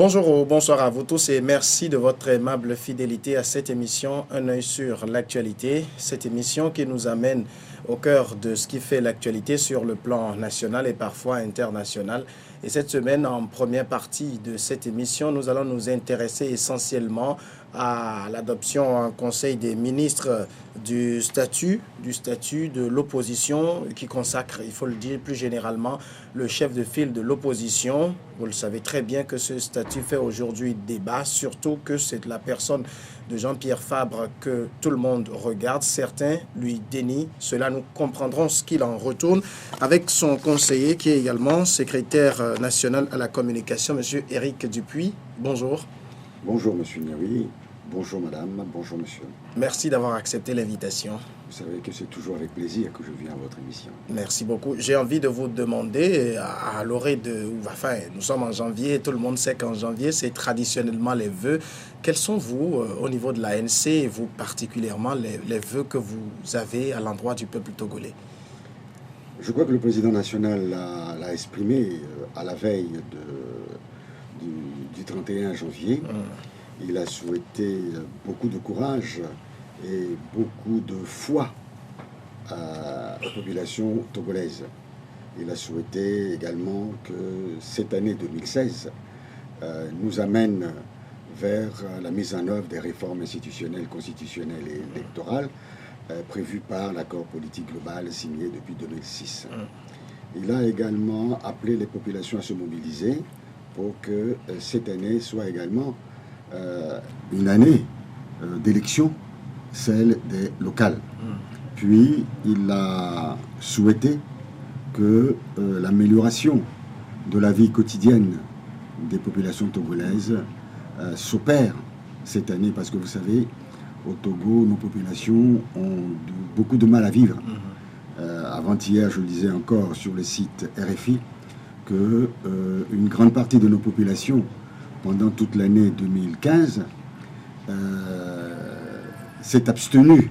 Bonjour ou bonsoir à vous tous et merci de votre aimable fidélité à cette émission Un œil sur l'actualité. Cette émission qui nous amène au cœur de ce qui fait l'actualité sur le plan national et parfois international. Et cette semaine, en première partie de cette émission, nous allons nous intéresser essentiellement à l'adoption en Conseil des ministres du statut de l'opposition qui consacre, il faut le dire plus généralement, le chef de file de l'opposition. Vous le savez très bien que ce statut fait aujourd'hui débat, surtout que c'est la personne de Jean-Pierre Fabre que tout le monde regarde. Certains lui dénient. Cela, nous comprendrons ce qu'il en retourne avec son conseiller qui est également secrétaire national à la communication, M. Éric Dupuis. Bonjour. Bonjour Monsieur Niaoui, bonjour Madame, bonjour Monsieur. Merci d'avoir accepté l'invitation. Vous savez que c'est toujours avec plaisir que je viens à votre émission. Merci beaucoup. J'ai envie de vous demander, à l'orée de... Enfin, nous sommes en janvier, tout le monde sait qu'en janvier, c'est traditionnellement les vœux. Quels sont, vous, au niveau de l'ANC, et vous particulièrement, les vœux que vous avez à l'endroit du peuple togolais? Je crois que le président national l'a exprimé à la veille du 31 janvier. Il a souhaité beaucoup de courage et beaucoup de foi aux populations togolaises. Il a souhaité également que cette année 2016 nous amène vers la mise en œuvre des réformes institutionnelles, constitutionnelles et électorales prévues par l'accord politique global signé depuis 2006. Il a également appelé les populations à se mobiliser pour que cette année soit également une année d'élection, celle des locales. Puis il a souhaité que l'amélioration de la vie quotidienne des populations togolaises s'opère cette année, parce que vous savez, au Togo, nos populations ont beaucoup de mal à vivre. Avant-hier, je le disais encore sur le site RFI, que une grande partie de nos populations, pendant toute l'année 2015, s'est abstenue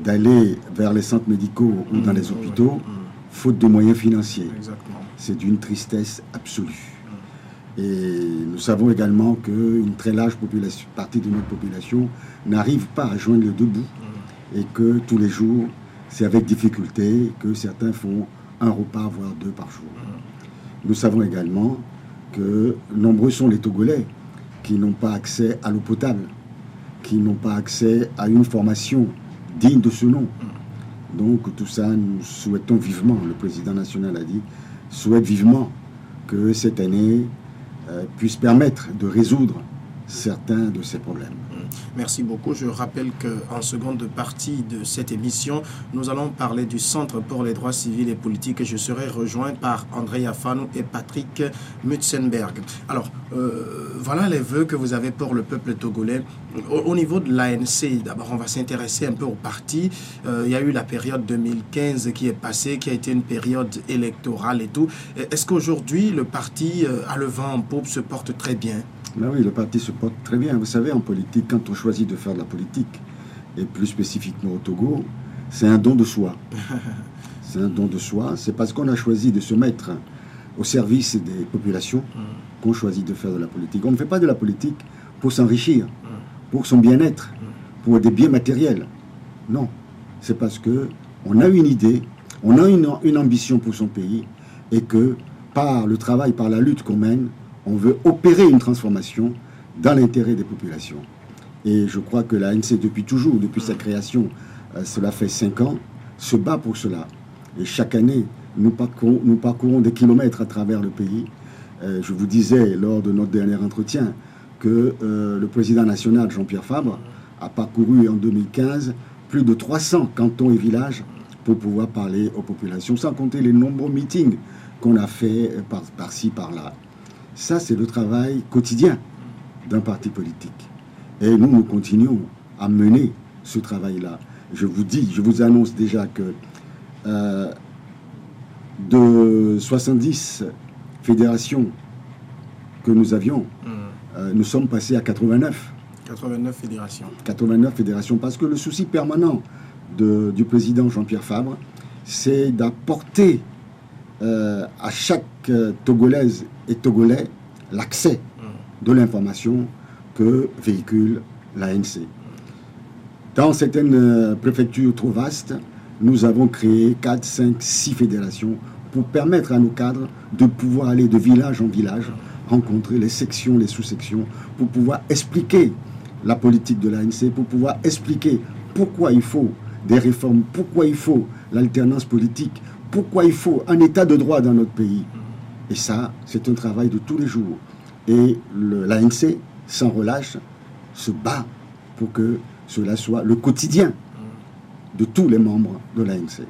d'aller vers les centres médicaux ou dans les hôpitaux, faute de moyens financiers. C'est d'une tristesse absolue. Et nous savons également qu'une très large partie de notre population n'arrive pas à joindre le deux bouts, et que tous les jours, c'est avec difficulté que certains font un repas, voire deux par jour. Nous savons également que nombreux sont les Togolais qui n'ont pas accès à l'eau potable, qui n'ont pas accès à une formation digne de ce nom. Donc tout ça, nous souhaitons vivement, le président national a dit, souhaite vivement que cette année puisse permettre de résoudre certains de ces problèmes. Merci beaucoup. Je rappelle qu'en seconde partie de cette émission, nous allons parler du Centre pour les droits civils et politiques et je serai rejoint par André Yafanou et Patrick Mutzenberg. Alors, voilà les vœux que vous avez pour le peuple togolais. Au niveau de l'ANC, d'abord, on va s'intéresser un peu au parti. Il y a eu la période 2015 qui est passée, qui a été une période électorale et tout. Est-ce qu'aujourd'hui, le parti a le vent en poupe, se porte très bien? Ben oui, le parti se porte très bien. Vous savez, en politique, quand on choisit de faire de la politique, et plus spécifiquement au Togo, c'est un don de soi. C'est un don de soi. C'est parce qu'on a choisi de se mettre au service des populations qu'on choisit de faire de la politique. On ne fait pas de la politique pour s'enrichir, pour son bien-être, pour des biens matériels. Non. C'est parce qu'on a une idée, on a une ambition pour son pays, et que par le travail, par la lutte qu'on mène, on veut opérer une transformation dans l'intérêt des populations. Et je crois que l'ANC, depuis toujours, depuis sa création, cela fait 5 ans, se bat pour cela. Et chaque année, nous parcourons des kilomètres à travers le pays. Je vous disais, lors de notre dernier entretien, que le président national, Jean-Pierre Fabre, a parcouru en 2015 plus de 300 cantons et villages pour pouvoir parler aux populations, sans compter les nombreux meetings qu'on a fait par-ci, par-là. Ça, c'est le travail quotidien d'un parti politique. Et nous continuons à mener ce travail-là. Je vous annonce déjà que de 70 fédérations que nous avions, nous sommes passés à 89. 89 fédérations. 89 fédérations, parce que le souci permanent du président Jean-Pierre Fabre, c'est d'apporter à chaque Togolaise et Togolais l'accès de l'information que véhicule l'ANC. Dans certaines préfectures trop vastes, nous avons créé 4, 5, 6 fédérations pour permettre à nos cadres de pouvoir aller de village en village, rencontrer les sections, les sous-sections, pour pouvoir expliquer la politique de l'ANC, pour pouvoir expliquer pourquoi il faut des réformes, pourquoi il faut l'alternance politique, pourquoi il faut un état de droit dans notre pays. Et ça, c'est un travail de tous les jours. Et l'ANC, sans relâche, se bat pour que cela soit le quotidien de tous les membres de l'ANC.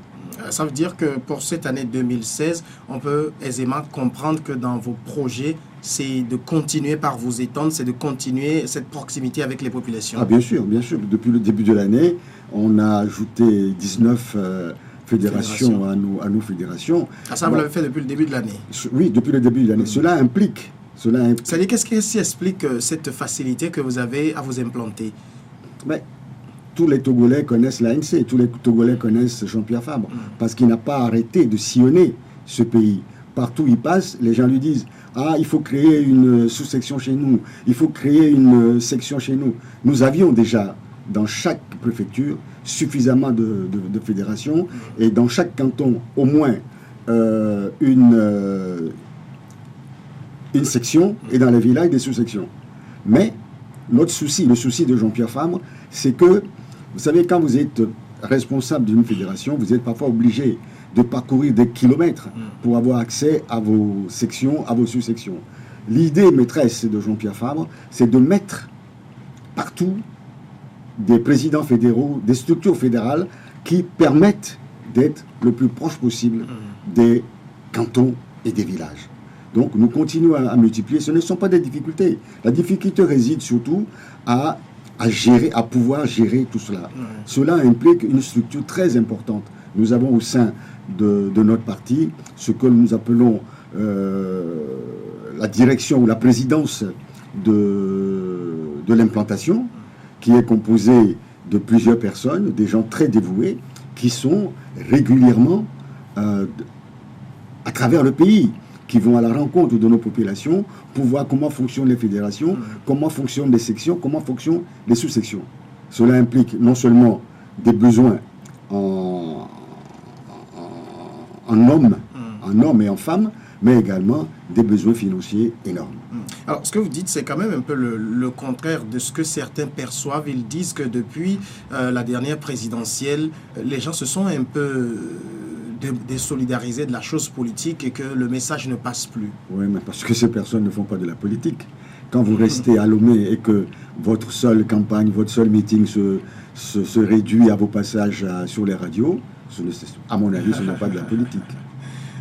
Ça veut dire que pour cette année 2016, on peut aisément comprendre que dans vos projets, c'est de continuer par vous étendre, c'est de continuer cette proximité avec les populations. Ah, bien sûr, bien sûr. Depuis le début de l'année, on a ajouté 19 fédérations à nos fédérations. Ah, ça, vous l'avez fait depuis le début de l'année? Oui, depuis le début de l'année. Cela implique... C'est-à-dire, qu'est-ce qui explique cette facilité que vous avez à vous implanter? Mais tous les Togolais connaissent l'ANC, tous les Togolais connaissent Jean-Pierre Fabre, parce qu'il n'a pas arrêté de sillonner ce pays. Partout où il passe, les gens lui disent « Ah, il faut créer une sous-section chez nous, il faut créer une section chez nous ». Nous avions déjà, dans chaque préfecture, suffisamment de fédérations, et dans chaque canton, au moins une section, et dans les villages, des sous-sections. Mais notre souci, le souci de Jean-Pierre Fabre, c'est que, vous savez, quand vous êtes responsable d'une fédération, vous êtes parfois obligé de parcourir des kilomètres pour avoir accès à vos sections, à vos sous-sections. L'idée maîtresse de Jean-Pierre Fabre, c'est de mettre partout des présidents fédéraux, des structures fédérales qui permettent d'être le plus proche possible des cantons et des villages. Donc nous continuons à multiplier. Ce ne sont pas des difficultés. La difficulté réside surtout à gérer, à pouvoir gérer tout cela. Cela implique une structure très importante. Nous avons au sein de notre parti ce que nous appelons la direction ou la présidence de l'implantation, qui est composée de plusieurs personnes, des gens très dévoués, qui sont régulièrement à travers le pays, qui vont à la rencontre de nos populations pour voir comment fonctionnent les fédérations, comment fonctionnent les sections, comment fonctionnent les sous-sections. Cela implique non seulement des besoins en hommes et en femmes, mais également des besoins financiers énormes. Alors, ce que vous dites, c'est quand même un peu le contraire de ce que certains perçoivent. Ils disent que depuis la dernière présidentielle, les gens se sont un peu désolidarisés de la chose politique et que le message ne passe plus. Oui, mais parce que ces personnes ne font pas de la politique. Quand vous restez à Lomé et que votre seule campagne, votre seul meeting se réduit à vos passages sur les radios, à mon avis, ce n'est pas de la politique.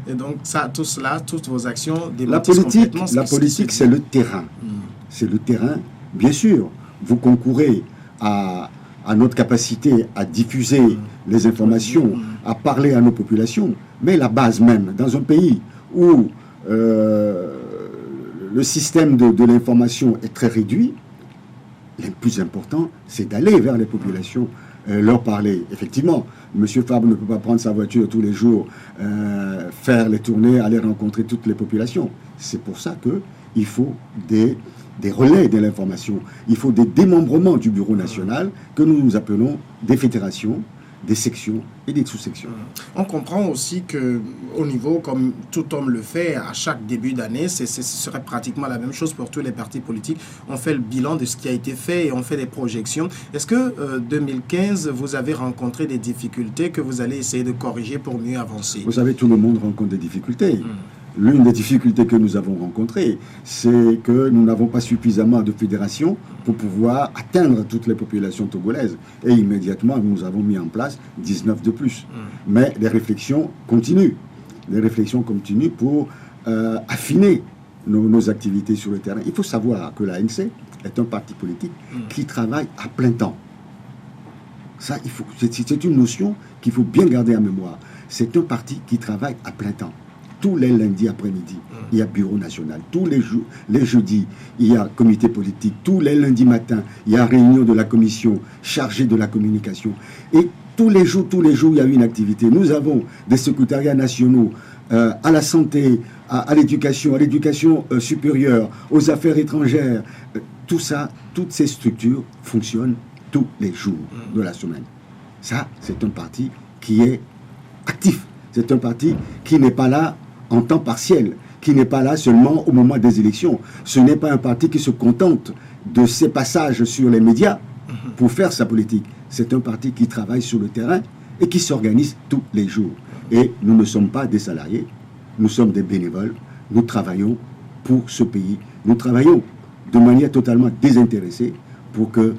Et donc, ça, tout cela, toutes vos actions La politique, c'est le terrain. C'est le terrain. Bien sûr, vous concourez à notre capacité à diffuser les informations, à parler à nos populations, mais la base même, dans un pays où le système de l'information est très réduit, le plus important, c'est d'aller vers les populations, leur parler. Effectivement, M. Fabre ne peut pas prendre sa voiture tous les jours, faire les tournées, aller rencontrer toutes les populations. C'est pour ça qu'il faut des relais de l'information. Il faut des démembrements du bureau national que nous appelons des fédérations, des sections et des sous-sections. On comprend aussi qu'au niveau, comme tout homme le fait à chaque début d'année, ce serait pratiquement la même chose pour tous les partis politiques. On fait le bilan de ce qui a été fait et on fait des projections. Est-ce que 2015, vous avez rencontré des difficultés que vous allez essayer de corriger pour mieux avancer? Vous savez, tout le monde rencontre des difficultés. L'une des difficultés que nous avons rencontrées, c'est que nous n'avons pas suffisamment de fédérations pour pouvoir atteindre toutes les populations togolaises. Et immédiatement, nous avons mis en place 19 de plus. Mais les réflexions continuent. Les réflexions continuent pour affiner nos activités sur le terrain. Il faut savoir que l'ANC est un parti politique qui travaille à plein temps. Ça, c'est une notion qu'il faut bien garder en mémoire. C'est un parti qui travaille à plein temps. Tous les lundis après-midi, il y a bureau national. Tous les jeudis, il y a comité politique. Tous les lundis matin, il y a réunion de la commission chargée de la communication. Et tous les jours, il y a une activité. Nous avons des secrétariats nationaux à la santé, à l'éducation, supérieure, aux affaires étrangères. Tout ça, toutes ces structures fonctionnent tous les jours de la semaine. Ça, c'est un parti qui est actif. C'est un parti qui n'est pas là en temps partiel, qui n'est pas là seulement au moment des élections. Ce n'est pas un parti qui se contente de ses passages sur les médias pour faire sa politique. C'est un parti qui travaille sur le terrain et qui s'organise tous les jours. Et nous ne sommes pas des salariés, nous sommes des bénévoles, nous travaillons pour ce pays. Nous travaillons de manière totalement désintéressée pour qu'il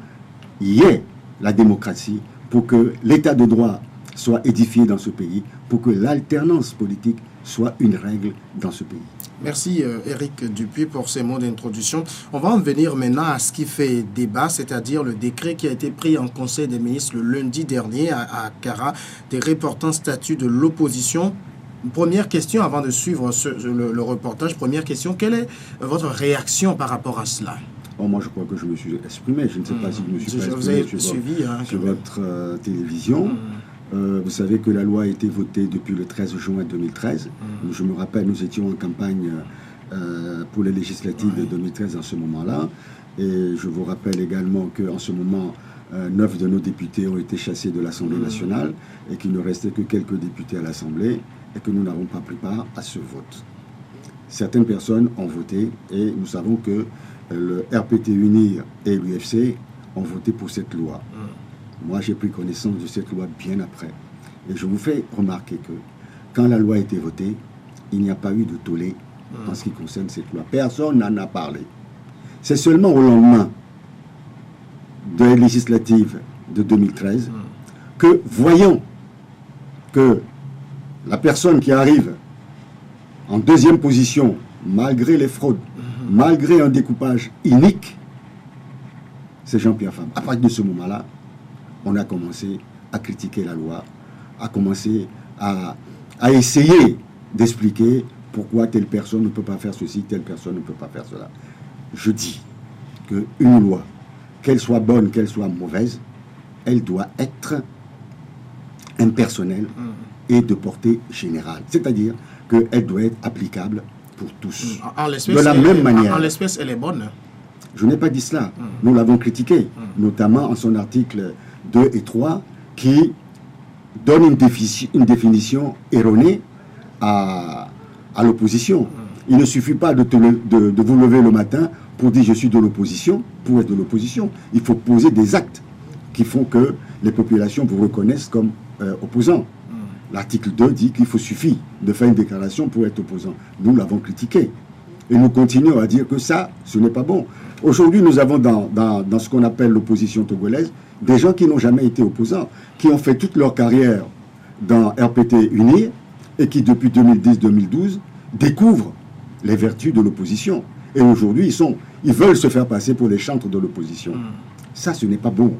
y ait la démocratie, pour que l'état de droit soit édifié dans ce pays, pour que l'alternance politique soit une règle dans ce pays. Merci Éric Dupuis pour ces mots d'introduction. On va en venir maintenant à ce qui fait débat, c'est-à-dire le décret qui a été pris en Conseil des ministres le lundi dernier à Accra, des reportants statut de l'opposition. Première question avant de suivre le reportage. Première question, quelle est votre réaction par rapport à cela? Bon, moi, je crois que je me suis exprimé. Je ne sais pas si je me suis exprimé sur votre télévision. Vous savez que la loi a été votée depuis le 13 juin 2013. Je me rappelle, nous étions en campagne pour les législatives de 2013 en ce moment-là. Et je vous rappelle également qu'en ce moment, 9 de nos députés ont été chassés de l'Assemblée nationale et qu'il ne restait que quelques députés à l'Assemblée et que nous n'avons pas pris part à ce vote. Certaines personnes ont voté et nous savons que le RPT UNIR et l'UFC ont voté pour cette loi. Moi, j'ai pris connaissance de cette loi bien après. Et je vous fais remarquer que quand la loi a été votée, il n'y a pas eu de tollé en ce qui concerne cette loi. Personne n'en a parlé. C'est seulement au lendemain des législatives de 2013 que, voyant que la personne qui arrive en deuxième position, malgré les fraudes, malgré un découpage inique, c'est Jean-Pierre Fabre. À partir de ce moment-là, on a commencé à critiquer la loi, à commencer à essayer d'expliquer pourquoi telle personne ne peut pas faire ceci, telle personne ne peut pas faire cela. Je dis qu'une loi, qu'elle soit bonne, qu'elle soit mauvaise, elle doit être impersonnelle et de portée générale. C'est-à-dire qu'elle doit être applicable pour tous. De la même manière. En l'espèce, elle est bonne. Je n'ai pas dit cela. Nous l'avons critiqué, notamment en son article 2 et 3, qui donne une définition erronée à l'opposition. Il ne suffit pas de vous lever le matin pour dire je suis de l'opposition, pour être de l'opposition. Il faut poser des actes qui font que les populations vous reconnaissent comme opposant. L'article 2 dit qu'il suffit de faire une déclaration pour être opposant. Nous l'avons critiqué. Et nous continuons à dire que ça, ce n'est pas bon. Aujourd'hui, nous avons dans ce qu'on appelle l'opposition togolaise, des gens qui n'ont jamais été opposants, qui ont fait toute leur carrière dans RPT UNIR et qui, depuis 2010-2012, découvrent les vertus de l'opposition. Et aujourd'hui, ils veulent se faire passer pour les chantres de l'opposition. Ça, ce n'est pas bon.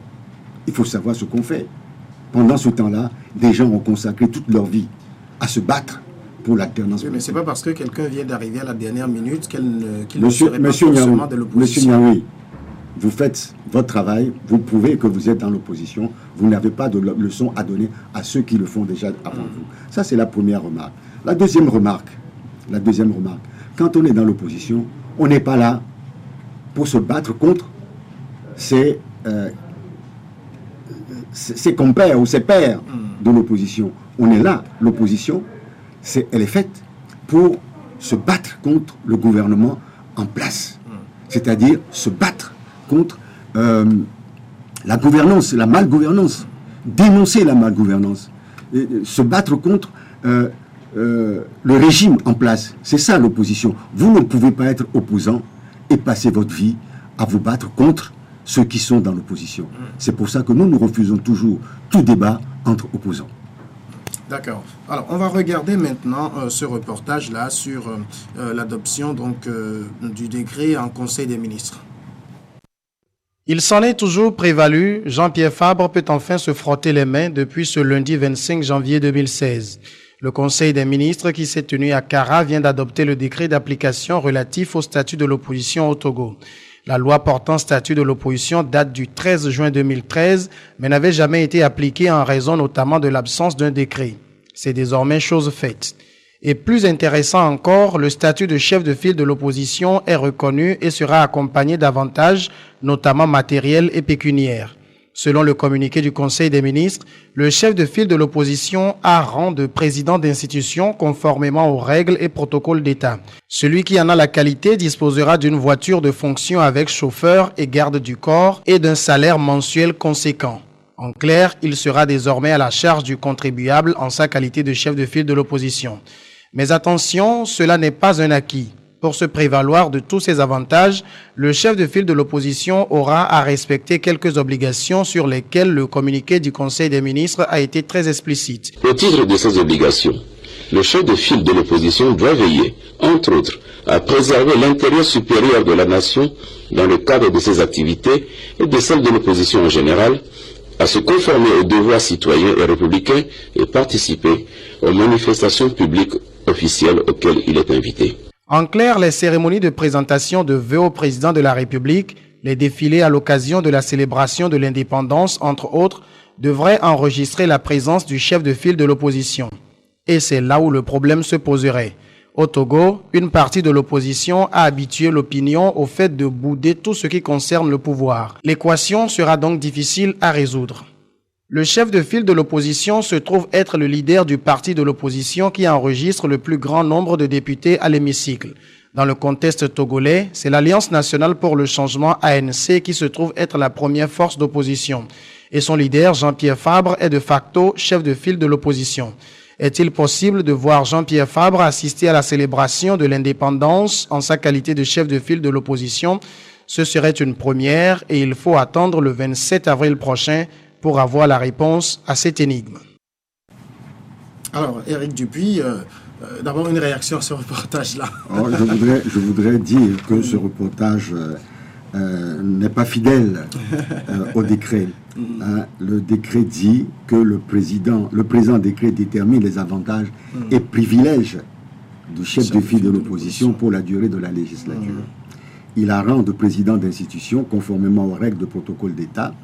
Il faut savoir ce qu'on fait. Pendant ce temps-là, des gens ont consacré toute leur vie à se battre pour l'alternance. Oui, mais ce n'est pas parce que quelqu'un vient d'arriver à la dernière minute qu'il ne serait pas forcément de l'opposition. Monsieur Niaoui, vous faites votre travail, vous prouvez que vous êtes dans l'opposition, vous n'avez pas de leçon à donner à ceux qui le font déjà avant vous. Ça, c'est la première remarque. La deuxième remarque, quand on est dans l'opposition, on n'est pas là pour se battre contre ses compères ou ses pairs de l'opposition. On est là, l'opposition, elle est faite pour se battre contre le gouvernement en place. C'est-à-dire se battre contre la gouvernance, la malgouvernance, dénoncer la malgouvernance, se battre contre le régime en place. C'est ça l'opposition. Vous ne pouvez pas être opposant et passer votre vie à vous battre contre ceux qui sont dans l'opposition. C'est pour ça que nous refusons toujours tout débat entre opposants. D'accord. Alors, on va regarder maintenant ce reportage-là sur l'adoption du décret en Conseil des ministres. Il s'en est toujours prévalu. Jean-Pierre Fabre peut enfin se frotter les mains depuis ce lundi 25 janvier 2016. Le Conseil des ministres qui s'est tenu à Accra vient d'adopter le décret d'application relatif au statut de l'opposition au Togo. La loi portant statut de l'opposition date du 13 juin 2013, mais n'avait jamais été appliquée en raison notamment de l'absence d'un décret. C'est désormais chose faite. Et plus intéressant encore, le statut de chef de file de l'opposition est reconnu et sera accompagné d'avantages, notamment matériels et pécuniaires. Selon le communiqué du Conseil des ministres, le chef de file de l'opposition a rang de président d'institution conformément aux règles et protocoles d'État. Celui qui en a la qualité disposera d'une voiture de fonction avec chauffeur et garde du corps et d'un salaire mensuel conséquent. En clair, il sera désormais à la charge du contribuable en sa qualité de chef de file de l'opposition. Mais attention, cela n'est pas un acquis. Pour se prévaloir de tous ces avantages, le chef de file de l'opposition aura à respecter quelques obligations sur lesquelles le communiqué du Conseil des ministres a été très explicite. Au titre de ces obligations, le chef de file de l'opposition doit veiller, entre autres, à préserver l'intérêt supérieur de la nation dans le cadre de ses activités et de celles de l'opposition en général, à se conformer aux devoirs citoyens et républicains et participer aux manifestations publiques officielles auxquelles il est invité. En clair, les cérémonies de présentation de vœux au président de la République, les défilés à l'occasion de la célébration de l'indépendance, entre autres, devraient enregistrer la présence du chef de file de l'opposition. Et c'est là où le problème se poserait. Au Togo, une partie de l'opposition a habitué l'opinion au fait de bouder tout ce qui concerne le pouvoir. L'équation sera donc difficile à résoudre. Le chef de file de l'opposition se trouve être le leader du parti de l'opposition qui enregistre le plus grand nombre de députés à l'hémicycle. Dans le contexte togolais, c'est l'Alliance nationale pour le changement ANC qui se trouve être la première force d'opposition. Et son leader, Jean-Pierre Fabre, est de facto chef de file de l'opposition. Est-il possible de voir Jean-Pierre Fabre assister à la célébration de l'indépendance en sa qualité de chef de file de l'opposition? Ce serait une première et il faut attendre le 27 avril prochain pour avoir la réponse à cette énigme. Alors, Éric Dupuis, d'abord une réaction à ce reportage-là. Oh, je voudrais dire que ce reportage n'est pas fidèle au décret. Le décret dit que le présent décret détermine les avantages et privilèges du chef de file de l'opposition pour la durée de la législature. Il a rang de président d'institution conformément aux règles de protocole d'État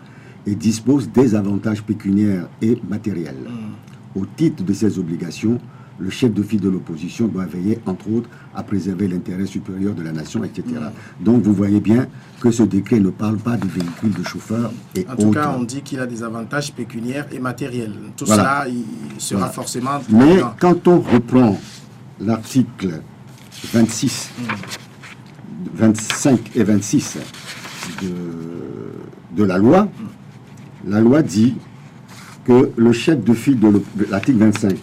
et dispose des avantages pécuniaires et matériels. Au titre de ces obligations, le chef de file de l'opposition doit veiller, entre autres, à préserver l'intérêt supérieur de la nation, etc. Donc, vous voyez bien que ce décret ne parle pas de véhicules de chauffeurs et autres. En tout cas, on dit qu'il a des avantages pécuniaires et matériels. Tout cela, il sera forcément... Mais quand on reprend l'article 26, 25 et 26 de la loi dit que le chef de file de l'article 25,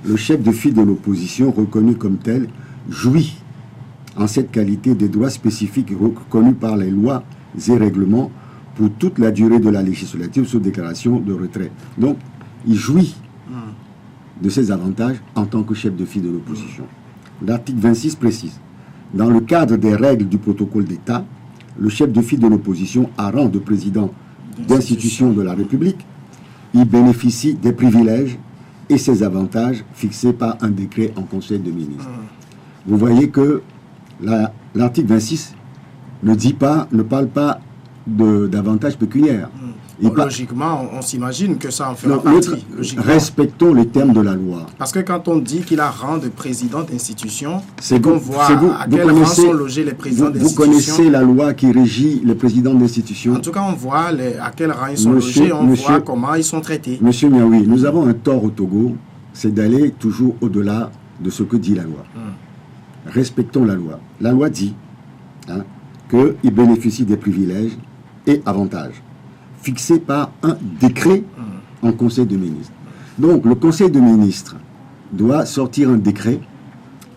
le chef de file de l'opposition reconnu comme tel jouit en cette qualité des droits spécifiques reconnus par les lois et règlements pour toute la durée de la législature sous déclaration de retrait. Donc, il jouit de ces avantages en tant que chef de file de l'opposition. L'article 26 précise, dans le cadre des règles du protocole d'État, le chef de file de l'opposition a rang de président d'institution de la République. Il bénéficie des privilèges et ses avantages fixés par un décret en Conseil des ministres. Vous voyez que l'article 26 ne parle pas d'avantages pécuniaires. Logiquement, on s'imagine que ça en fera partie. Respectons les termes de la loi. Parce que quand on dit qu'il a rang de président d'institution, c'est qu'on voit à quel rang sont logés les présidents d'institution. Vous connaissez la loi qui régit les présidents d'institution. En tout cas, on voit à quel rang ils sont logés, on voit comment ils sont traités. Monsieur Miaoui, nous avons un tort au Togo, c'est d'aller toujours au-delà de ce que dit la loi. Respectons la loi. La loi dit qu'il bénéficie des privilèges et avantages fixé par un décret en Conseil de ministres. Donc, le Conseil de ministres doit sortir un décret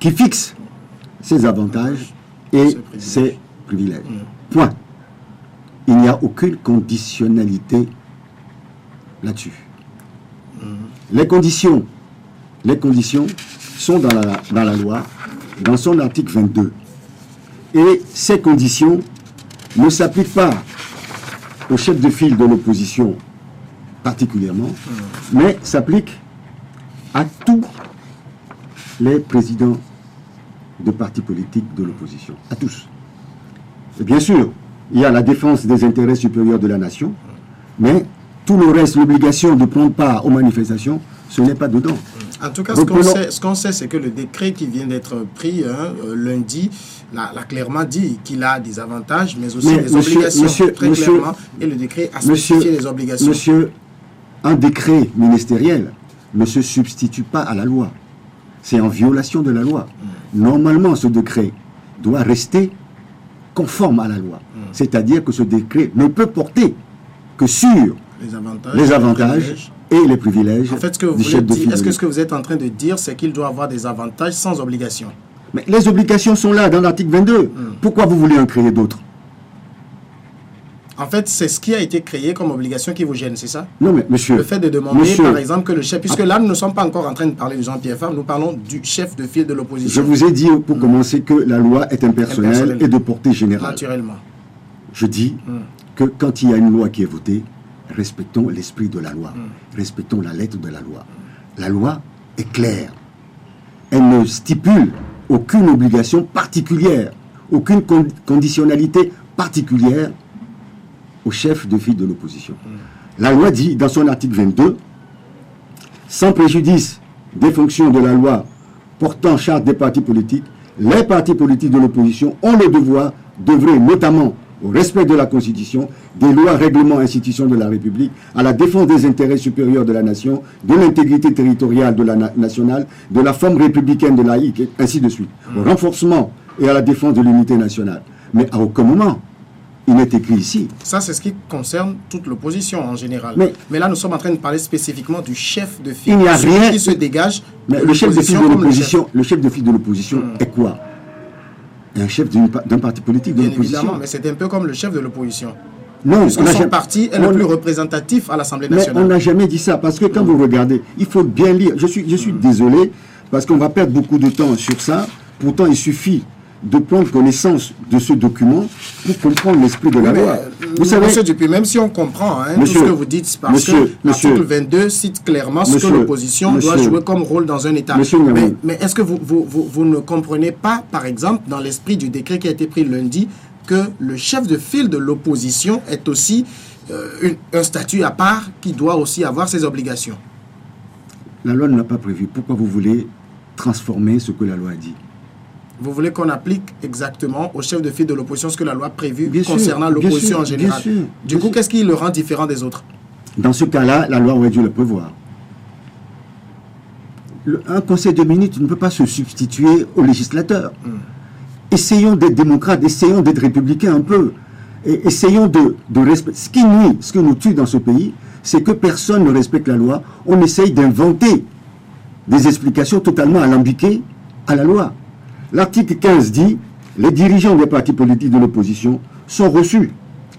qui fixe ses avantages et ses privilèges. Point. Il n'y a aucune conditionnalité là-dessus. Les conditions sont dans la loi, dans son article 22. Et ces conditions ne s'appliquent pas au chef de file de l'opposition particulièrement, mais s'applique à tous les présidents de partis politiques de l'opposition, à tous. Et bien sûr, il y a la défense des intérêts supérieurs de la nation, mais tout le reste, l'obligation de prendre part aux manifestations, ce n'est pas dedans. En tout cas, ce qu'on sait, c'est que le décret qui vient d'être pris lundi l'a clairement dit qu'il a des avantages, mais aussi des obligations, clairement. Et le décret a spécifié les obligations. Monsieur, un décret ministériel ne se substitue pas à la loi. C'est en violation de la loi. Normalement, ce décret doit rester conforme à la loi. C'est-à-dire que ce décret ne peut porter que sur les avantages et les privilèges. En fait, ce que vous êtes en train de dire, c'est qu'il doit avoir des avantages sans obligation. Mais les obligations sont là dans l'article 22. Pourquoi vous voulez en créer d'autres? En fait, c'est ce qui a été créé comme obligation qui vous gêne, c'est ça? Non, mais monsieur... Le fait de demander, par exemple, que le chef... Puisque là, nous ne sommes pas encore en train de parler de Jean-Pierre Favre, nous parlons du chef de file de l'opposition. Je vous ai dit, pour commencer, que la loi est impersonnelle et de portée générale. Naturellement. Je dis que quand il y a une loi qui est votée, respectons l'esprit de la loi. Respectons la lettre de la loi. La loi est claire. Elle ne stipule aucune obligation particulière, aucune conditionnalité particulière au chef de file de l'opposition. La loi dit, dans son article 22, sans préjudice des fonctions de la loi portant charte des partis politiques, les partis politiques de l'opposition ont le devoir d'œuvrer notamment au respect de la Constitution, des lois, règlements, institutions de la République, à la défense des intérêts supérieurs de la nation, de l'intégrité territoriale de la nationale, de la forme républicaine de laïque, et ainsi de suite. Au renforcement et à la défense de l'unité nationale. Mais à aucun moment, il est écrit ici. Ça, c'est ce qui concerne toute l'opposition en général. Mais là, nous sommes en train de parler spécifiquement du chef de file. Il n'y a rien qui se dégage. Mais le chef de file de l'opposition, est quoi? Un chef d'un parti politique de l'opposition. Évidemment, mais c'est un peu comme le chef de l'opposition. Non, puisque son parti est le plus représentatif à l'Assemblée nationale. Mais on n'a jamais dit ça, parce que quand vous regardez, il faut bien lire. Je suis désolé, parce qu'on va perdre beaucoup de temps sur ça. Pourtant, il suffit de prendre connaissance de ce document pour comprendre l'esprit de la loi. Vous savez, Monsieur Dupuis, même si on comprend tout ce que vous dites, parce que l'article 22 cite clairement ce que l'opposition doit jouer comme rôle dans un État. Mais est-ce que vous ne comprenez pas, par exemple, dans l'esprit du décret qui a été pris lundi, que le chef de file de l'opposition est aussi un statut à part qui doit aussi avoir ses obligations? La loi ne l'a pas prévu. Pourquoi vous voulez transformer ce que la loi a dit? Vous voulez qu'on applique exactement au chef de file de l'opposition ce que la loi a prévu concernant l'opposition en général. Du coup, qu'est-ce qui le rend différent des autres? Dans ce cas-là, la loi aurait dû le prévoir. Un conseil de ministres ne peut pas se substituer au législateur. Essayons d'être démocrates, essayons d'être républicains un peu. Et essayons de respecter. Ce qui nuit, ce que nous tue dans ce pays, c'est que personne ne respecte la loi. On essaye d'inventer des explications totalement alambiquées à la loi. L'article 15 dit « Les dirigeants des partis politiques de l'opposition sont reçus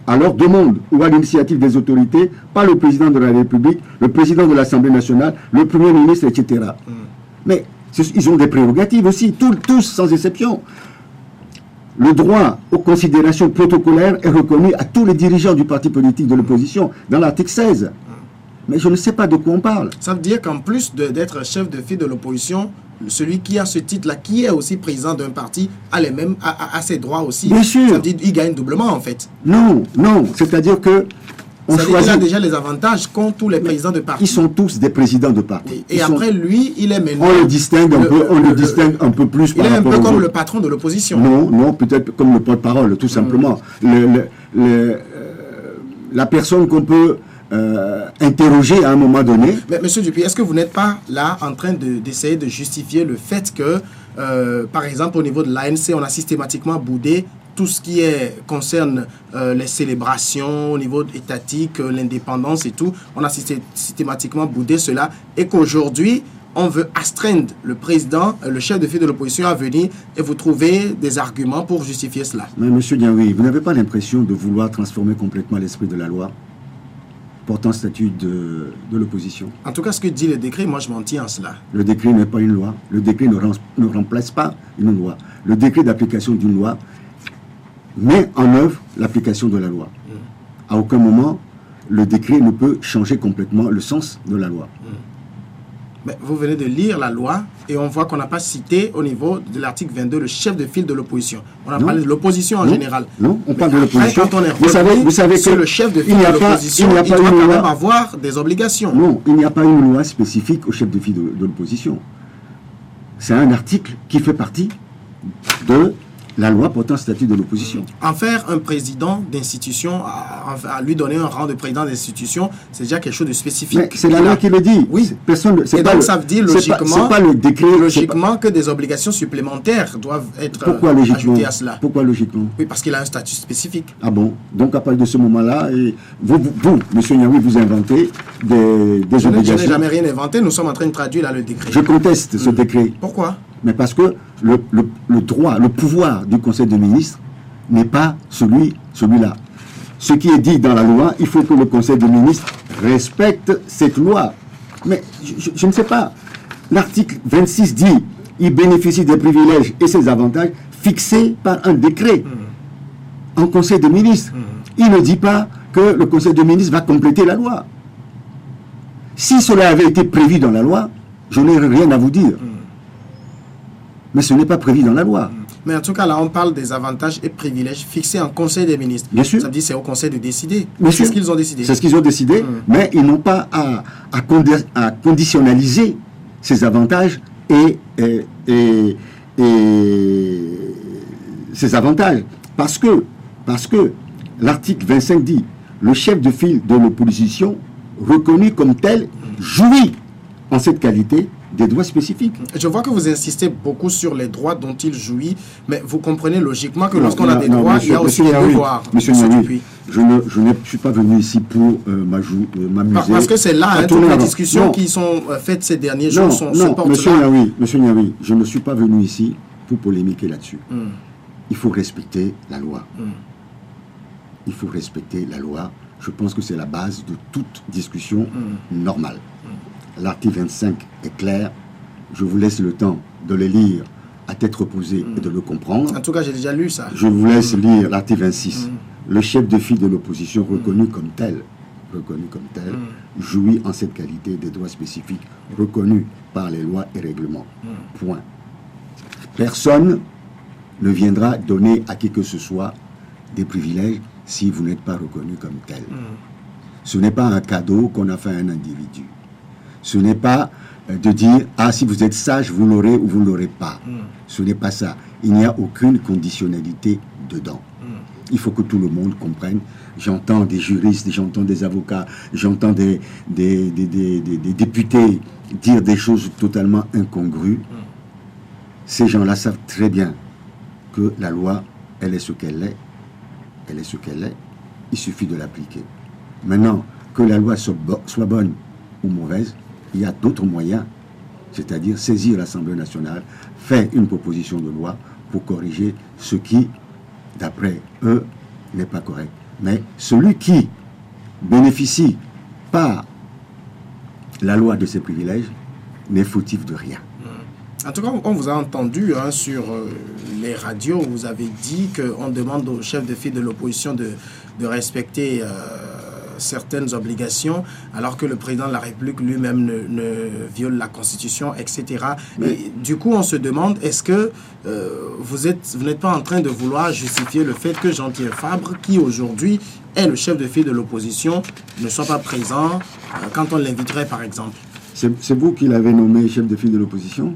à leur demande ou à l'initiative des autorités par le président de la République, le président de l'Assemblée nationale, le Premier ministre, etc. » Mais ils ont des prérogatives aussi, tous sans exception. Le droit aux considérations protocolaires est reconnu à tous les dirigeants du parti politique de l'opposition dans l'article 16. Mais je ne sais pas de quoi on parle. Ça veut dire qu'en plus d'être chef de file de l'opposition, celui qui a ce titre-là, qui est aussi président d'un parti, a ses droits aussi. Bien sûr. Ça veut dire qu'il gagne doublement, en fait. Non. C'est-à-dire que... Il a déjà les avantages qu'ont tous les présidents de parti. Ils sont tous des présidents de parti. Et après, lui, il est maintenant... On le distingue un peu plus par rapport. Il est un peu comme le patron de l'opposition. Non, peut-être comme le porte-parole, tout simplement. La personne qu'on peut... interroger à un moment donné. Mais Monsieur Dupuis, est-ce que vous n'êtes pas là en train d'essayer de justifier le fait que, par exemple, au niveau de l'ANC, on a systématiquement boudé tout ce qui concerne les célébrations au niveau étatique, l'indépendance et tout, on a systématiquement boudé cela, et qu'aujourd'hui, on veut astreindre le président, le chef de file de l'opposition à venir, et vous trouvez des arguments pour justifier cela? Mais Monsieur Diaoui, vous n'avez pas l'impression de vouloir transformer complètement l'esprit de la loi portant statut de l'opposition? En tout cas, ce que dit le décret, moi je m'en tiens à cela. Le décret n'est pas une loi. Le décret ne remplace pas une loi. Le décret d'application d'une loi met en œuvre l'application de la loi. À aucun moment, le décret ne peut changer complètement le sens de la loi. Mais vous venez de lire la loi et on voit qu'on n'a pas cité au niveau de l'article 22 le chef de file de l'opposition. On a parlé de l'opposition en général. Non, on parle de l'opposition. Quand on est vous savez que le chef de file de l'opposition, il doit quand même avoir des obligations. Non, il n'y a pas une loi spécifique au chef de file de l'opposition. C'est un article qui fait partie de la loi portant statut de l'opposition. En faire un président d'institution, à lui donner un rang de président d'institution, c'est déjà quelque chose de spécifique. Mais c'est la loi qui le dit. Oui. Personne. Et donc ça veut dire logiquement, c'est pas le décret, logiquement que des obligations supplémentaires doivent être ajoutées à cela. Pourquoi logiquement? Oui, parce qu'il a un statut spécifique. Ah bon? Donc à partir de ce moment-là, vous, M. Nyaoui, vous inventez des obligations. Je n'ai jamais rien inventé, nous sommes en train de traduire là le décret. Je conteste ce décret. Pourquoi? Mais parce que le droit, le pouvoir du Conseil des ministres n'est pas celui-là. Ce qui est dit dans la loi, il faut que le Conseil des ministres respecte cette loi. Mais je ne sais pas. L'article 26 dit il bénéficie des privilèges et ses avantages fixés par un décret en Conseil des ministres. Il ne dit pas que le Conseil des ministres va compléter la loi. Si cela avait été prévu dans la loi, je n'aurais rien à vous dire. Mais ce n'est pas prévu dans la loi. Mais en tout cas, là, on parle des avantages et privilèges fixés en Conseil des ministres. Bien sûr. Ça veut dire que c'est au Conseil de décider. C'est ce qu'ils ont décidé. C'est ce qu'ils ont décidé, mais ils n'ont pas à conditionnaliser ces avantages et ces avantages. Parce que l'article 25 dit le chef de file de l'opposition, reconnu comme tel, jouit en cette qualité des droits spécifiques. Je vois que vous insistez beaucoup sur les droits dont il jouit, mais vous comprenez logiquement que lorsqu'on a des droits, il y a aussi des devoirs. Monsieur Nyaoui, je ne suis pas venu ici pour m'amuser. Parce que c'est là, toutes les discussions qui sont faites ces derniers jours se portent là. Monsieur Nyaoui, je ne suis pas venu ici pour polémiquer là-dessus. Il faut respecter la loi. Il faut respecter la loi. Je pense que c'est la base de toute discussion normale. L'article 25 est clair. Je vous laisse le temps de le lire à tête reposée et de le comprendre. En tout cas, j'ai déjà lu ça. Je vous laisse lire l'article 26. Le chef de file de l'opposition reconnu comme tel, jouit en cette qualité des droits spécifiques reconnus par les lois et règlements. Point. Personne ne viendra donner à qui que ce soit des privilèges si vous n'êtes pas reconnu comme tel. Ce n'est pas un cadeau qu'on a fait à un individu. Ce n'est pas de dire « Ah, si vous êtes sage, vous l'aurez ou vous ne l'aurez pas ». Ce n'est pas ça. Il n'y a aucune conditionnalité dedans. Il faut que tout le monde comprenne. J'entends des juristes, j'entends des avocats, j'entends des députés dire des choses totalement incongrues. Ces gens-là savent très bien que la loi, elle est ce qu'elle est. Elle est ce qu'elle est. Il suffit de l'appliquer. Maintenant, que la loi soit bonne ou mauvaise, il y a d'autres moyens, c'est-à-dire saisir l'Assemblée nationale, faire une proposition de loi pour corriger ce qui, d'après eux, n'est pas correct. Mais celui qui bénéficie par la loi de ses privilèges n'est fautif de rien. En tout cas, on vous a entendu sur les radios, vous avez dit qu'on demande au chef de file de l'opposition de respecter certaines obligations, alors que le président de la République lui-même ne viole la Constitution, etc. Et du coup, on se demande, est-ce que vous n'êtes pas en train de vouloir justifier le fait que Jean-Pierre Fabre, qui aujourd'hui est le chef de file de l'opposition, ne soit pas présent quand on l'inviterait, par exemple? C'est vous qui l'avez nommé chef de file de l'opposition?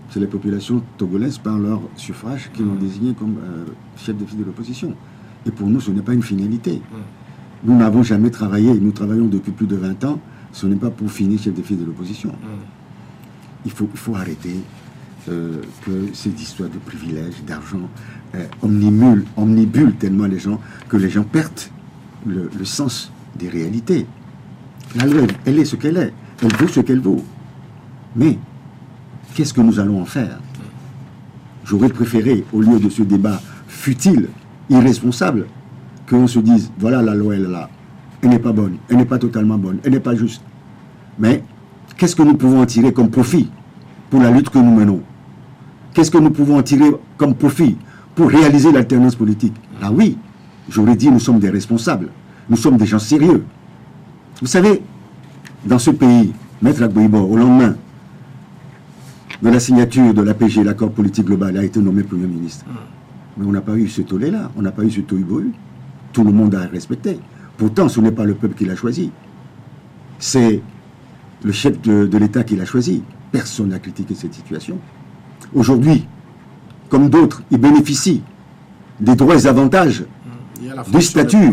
C'est les populations togolaises, par leur suffrage, qui l'ont désigné comme chef de file de l'opposition. Et pour nous, ce n'est pas une finalité. Nous n'avons jamais travaillé, nous travaillons depuis plus de 20 ans, ce n'est pas pour finir chef de file de l'opposition. Il faut arrêter que ces histoires de privilèges, d'argent, omnibulent tellement les gens, que les gens perdent le sens des réalités. La loi, elle est ce qu'elle est, elle vaut ce qu'elle vaut. Mais, qu'est-ce que nous allons en faire? J'aurais préféré, au lieu de ce débat futile, irresponsable, qu'on se dise, voilà la loi, elle est là. Elle n'est pas bonne, elle n'est pas totalement bonne, elle n'est pas juste. Mais, qu'est-ce que nous pouvons en tirer comme profit pour la lutte que nous menons? Qu'est-ce que nous pouvons en tirer comme profit pour réaliser l'alternance politique? Ah oui, j'aurais dit, nous sommes des responsables, nous sommes des gens sérieux. Vous savez, dans ce pays, Maître Agboibo, au lendemain de la signature de l'APG, l'accord politique global, a été nommé Premier ministre. Mais on n'a pas eu ce tollé-là, on n'a pas eu ce tohu-bohu. Tout le monde a respecté. Pourtant, ce n'est pas le peuple qui l'a choisi. C'est le chef de l'État qui l'a choisi. Personne n'a critiqué cette situation. Aujourd'hui, comme d'autres, ils bénéficient des droits et avantages du statut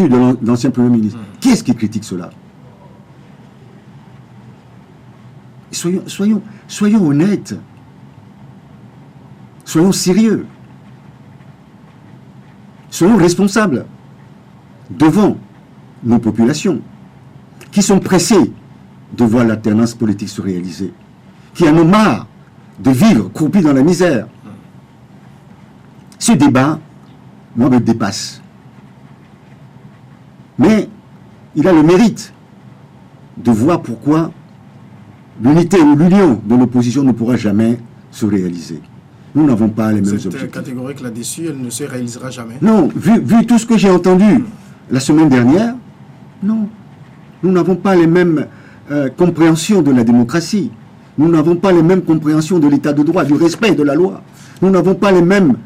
de l'ancien Premier ministre. Qui est-ce qui critique cela? Soyons honnêtes. Soyons sérieux. Soyons responsables devant nos populations qui sont pressées de voir l'alternance politique se réaliser, qui en ont marre de vivre croupis dans la misère. Ce débat, moi, me dépasse. Mais il a le mérite de voir pourquoi l'unité ou l'union de l'opposition ne pourra jamais se réaliser. Nous n'avons pas les mêmes objectifs. Cette catégorique là-dessus, elle ne se réalisera jamais. Non, vu tout ce que j'ai entendu la semaine dernière, non. Nous n'avons pas les mêmes compréhensions de la démocratie. Nous n'avons pas les mêmes compréhensions de l'état de droit, du respect de la loi. Nous n'avons pas les mêmes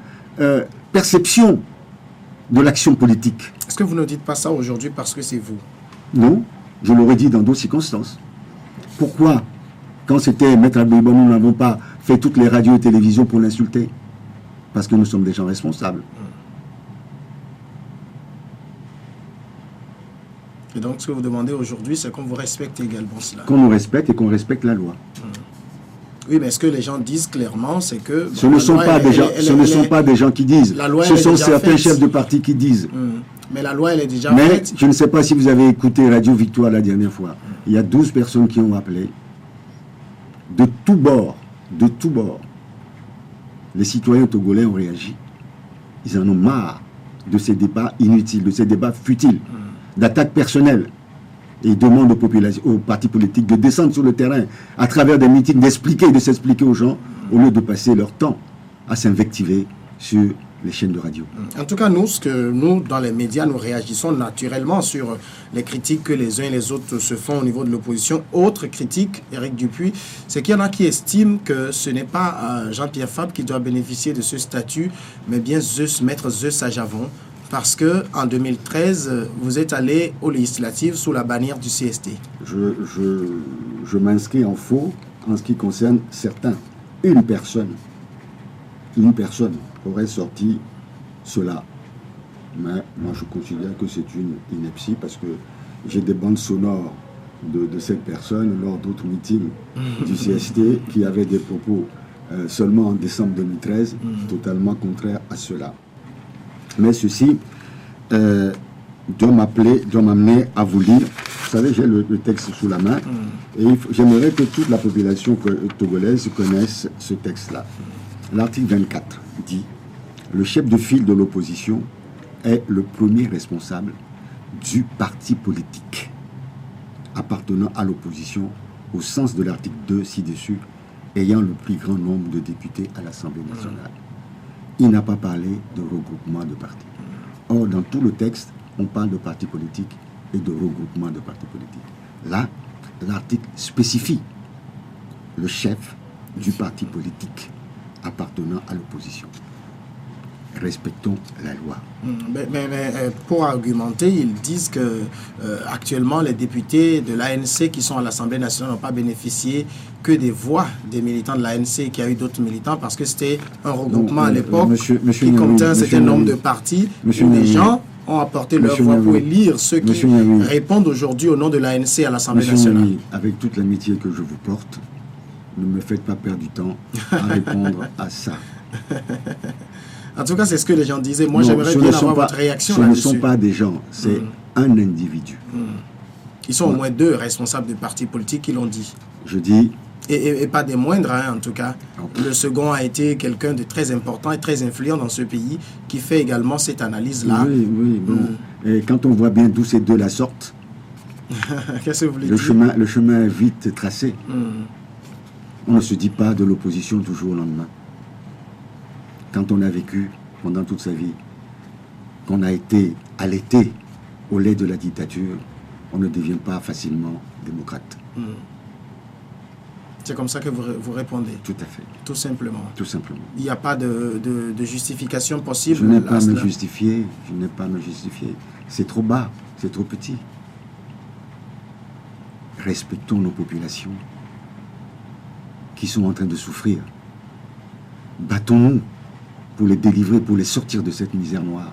perceptions de l'action politique. Est-ce que vous ne dites pas ça aujourd'hui parce que c'est vous? Non, je l'aurais dit dans d'autres circonstances. Pourquoi, quand c'était Maître Agboibo, nous n'avons pas fait toutes les radios et télévisions pour l'insulter? Parce que nous sommes des gens responsables. Et donc, ce que vous demandez aujourd'hui, c'est qu'on vous respecte également cela. Qu'on nous respecte et qu'on respecte la loi. Oui, mais ce que les gens disent clairement, c'est que... Ce ne sont pas des gens qui disent. Ce sont certains chefs de parti qui disent. Mais la loi, elle est déjà mais faite. Je ne sais pas si vous avez écouté Radio Victoire la dernière fois. Il y a 12 personnes qui ont appelé. De tous bords. Les citoyens togolais ont réagi. Ils en ont marre de ces débats inutiles, de ces débats futiles, d'attaques personnelles. Et ils demandent aux partis politiques de descendre sur le terrain à travers des meetings, de s'expliquer aux gens, au lieu de passer leur temps à s'invectiver sur les chaînes de radio. En tout cas, nous, dans les médias, nous réagissons naturellement sur les critiques que les uns et les autres se font au niveau de l'opposition. Autre critique, Éric Dupuis, c'est qu'il y en a qui estiment que ce n'est pas Jean-Pierre Fabre qui doit bénéficier de ce statut, mais bien Maître Zeus Ajavon, parce que en 2013, vous êtes allé aux législatives sous la bannière du CST. Je m'inscris en faux en ce qui concerne certains. Une personne aurait sorti cela. Mais moi, je considère que c'est une ineptie parce que j'ai des bandes sonores de cette personne lors d'autres meetings du CST qui avaient des propos seulement en décembre 2013, totalement contraires à cela. Mais ceci doit m'amener à vous lire. Vous savez, j'ai le texte sous la main et j'aimerais que toute la population togolaise connaisse ce texte-là. L'article 24 dit « Le chef de file de l'opposition est le premier responsable du parti politique appartenant à l'opposition au sens de l'article 2 ci-dessus, ayant le plus grand nombre de députés à l'Assemblée nationale. » Il n'a pas parlé de regroupement de partis. Or, dans tout le texte, on parle de partis politiques et de regroupement de partis politiques. Là, l'article spécifie le chef du parti politique appartenant à l'opposition. Respectons la loi. Mais pour argumenter, ils disent que actuellement les députés de l'ANC qui sont à l'Assemblée nationale n'ont pas bénéficié que des voix des militants de l'ANC, qu'il y a eu d'autres militants, parce que c'était un regroupement à l'époque qui comptait un certain nombre de partis où les gens ont apporté leur voix pour élire ceux qui répondent aujourd'hui au nom de l'ANC à l'Assemblée nationale. Nami, avec toute l'amitié que je vous porte, ne me faites pas perdre du temps à répondre à ça. En tout cas, c'est ce que les gens disaient. Moi, j'aimerais bien avoir votre réaction là-dessus. Ce ne sont pas des gens, c'est un individu. Ils sont au moins deux responsables de partis politiques qui l'ont dit. Je dis... Et pas des moindres, hein, en tout cas. Okay. Le second a été quelqu'un de très important et très influent dans ce pays, qui fait également cette analyse-là. Oui, bon. Et quand on voit bien d'où ces deux-là sortent, qu'est-ce que vous voulez dire? Le chemin est vite tracé. On ne se dit pas de l'opposition du jour au lendemain. Quand on a vécu pendant toute sa vie, qu'on a été allaité au lait de la dictature, on ne devient pas facilement démocrate. C'est comme ça que vous répondez. Tout à fait. Tout simplement. Tout simplement. Il n'y a pas de justification possible. Je n'ai pas à me justifier. Je n'ai pas à me justifier. C'est trop bas. C'est trop petit. Respectons nos populations qui sont en train de souffrir. Battons-nous pour les délivrer, pour les sortir de cette misère noire.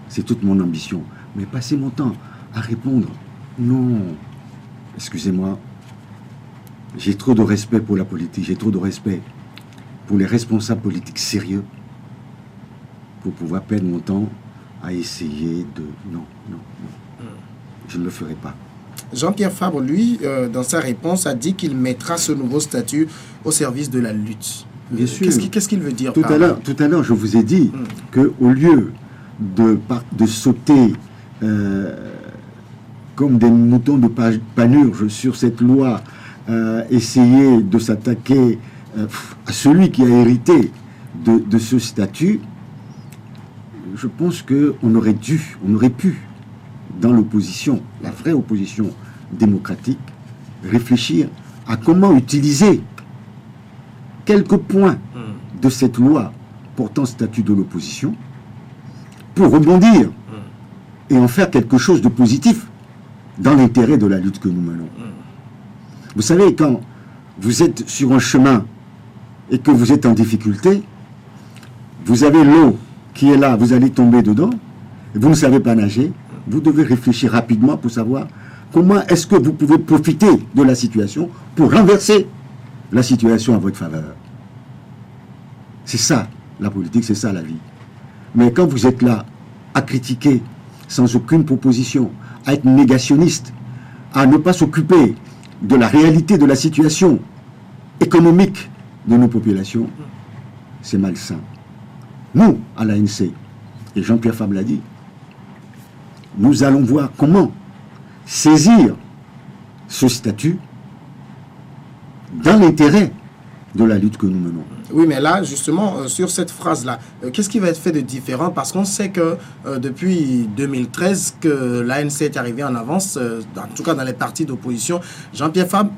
C'est toute mon ambition. Mais passer mon temps à répondre, non, excusez-moi, j'ai trop de respect pour la politique, j'ai trop de respect pour les responsables politiques sérieux pour pouvoir perdre mon temps à essayer de... Non. Je ne le ferai pas. Jean-Pierre Fabre, lui, dans sa réponse, a dit qu'il mettra ce nouveau statut au service de la lutte. Bien sûr. Qu'est-ce qu'il veut dire Tout à l'heure, je vous ai dit qu'au lieu de sauter comme des moutons de panurge sur cette loi, essayer de s'attaquer à celui qui a hérité de ce statut, je pense qu'on aurait pu, dans l'opposition, la vraie opposition démocratique, réfléchir à comment utiliser quelques points de cette loi portant statut de l'opposition pour rebondir et en faire quelque chose de positif dans l'intérêt de la lutte que nous menons. Vous savez, quand vous êtes sur un chemin et que vous êtes en difficulté, vous avez l'eau qui est là, vous allez tomber dedans, et vous ne savez pas nager, vous devez réfléchir rapidement pour savoir comment est-ce que vous pouvez profiter de la situation pour renverser la situation à votre faveur. C'est ça, la politique, c'est ça la vie. Mais quand vous êtes là, à critiquer, sans aucune proposition, à être négationniste, à ne pas s'occuper de la réalité de la situation économique de nos populations, c'est malsain. Nous, à l'ANC, et Jean-Pierre Fabre l'a dit, nous allons voir comment saisir ce statut dans l'intérêt de la lutte que nous menons. Oui, mais là, justement, sur cette phrase-là, qu'est-ce qui va être fait de différent? Parce qu'on sait que depuis 2013, que l'ANC est arrivé en avance, en tout cas dans les partis d'opposition. Jean-Pierre Fabre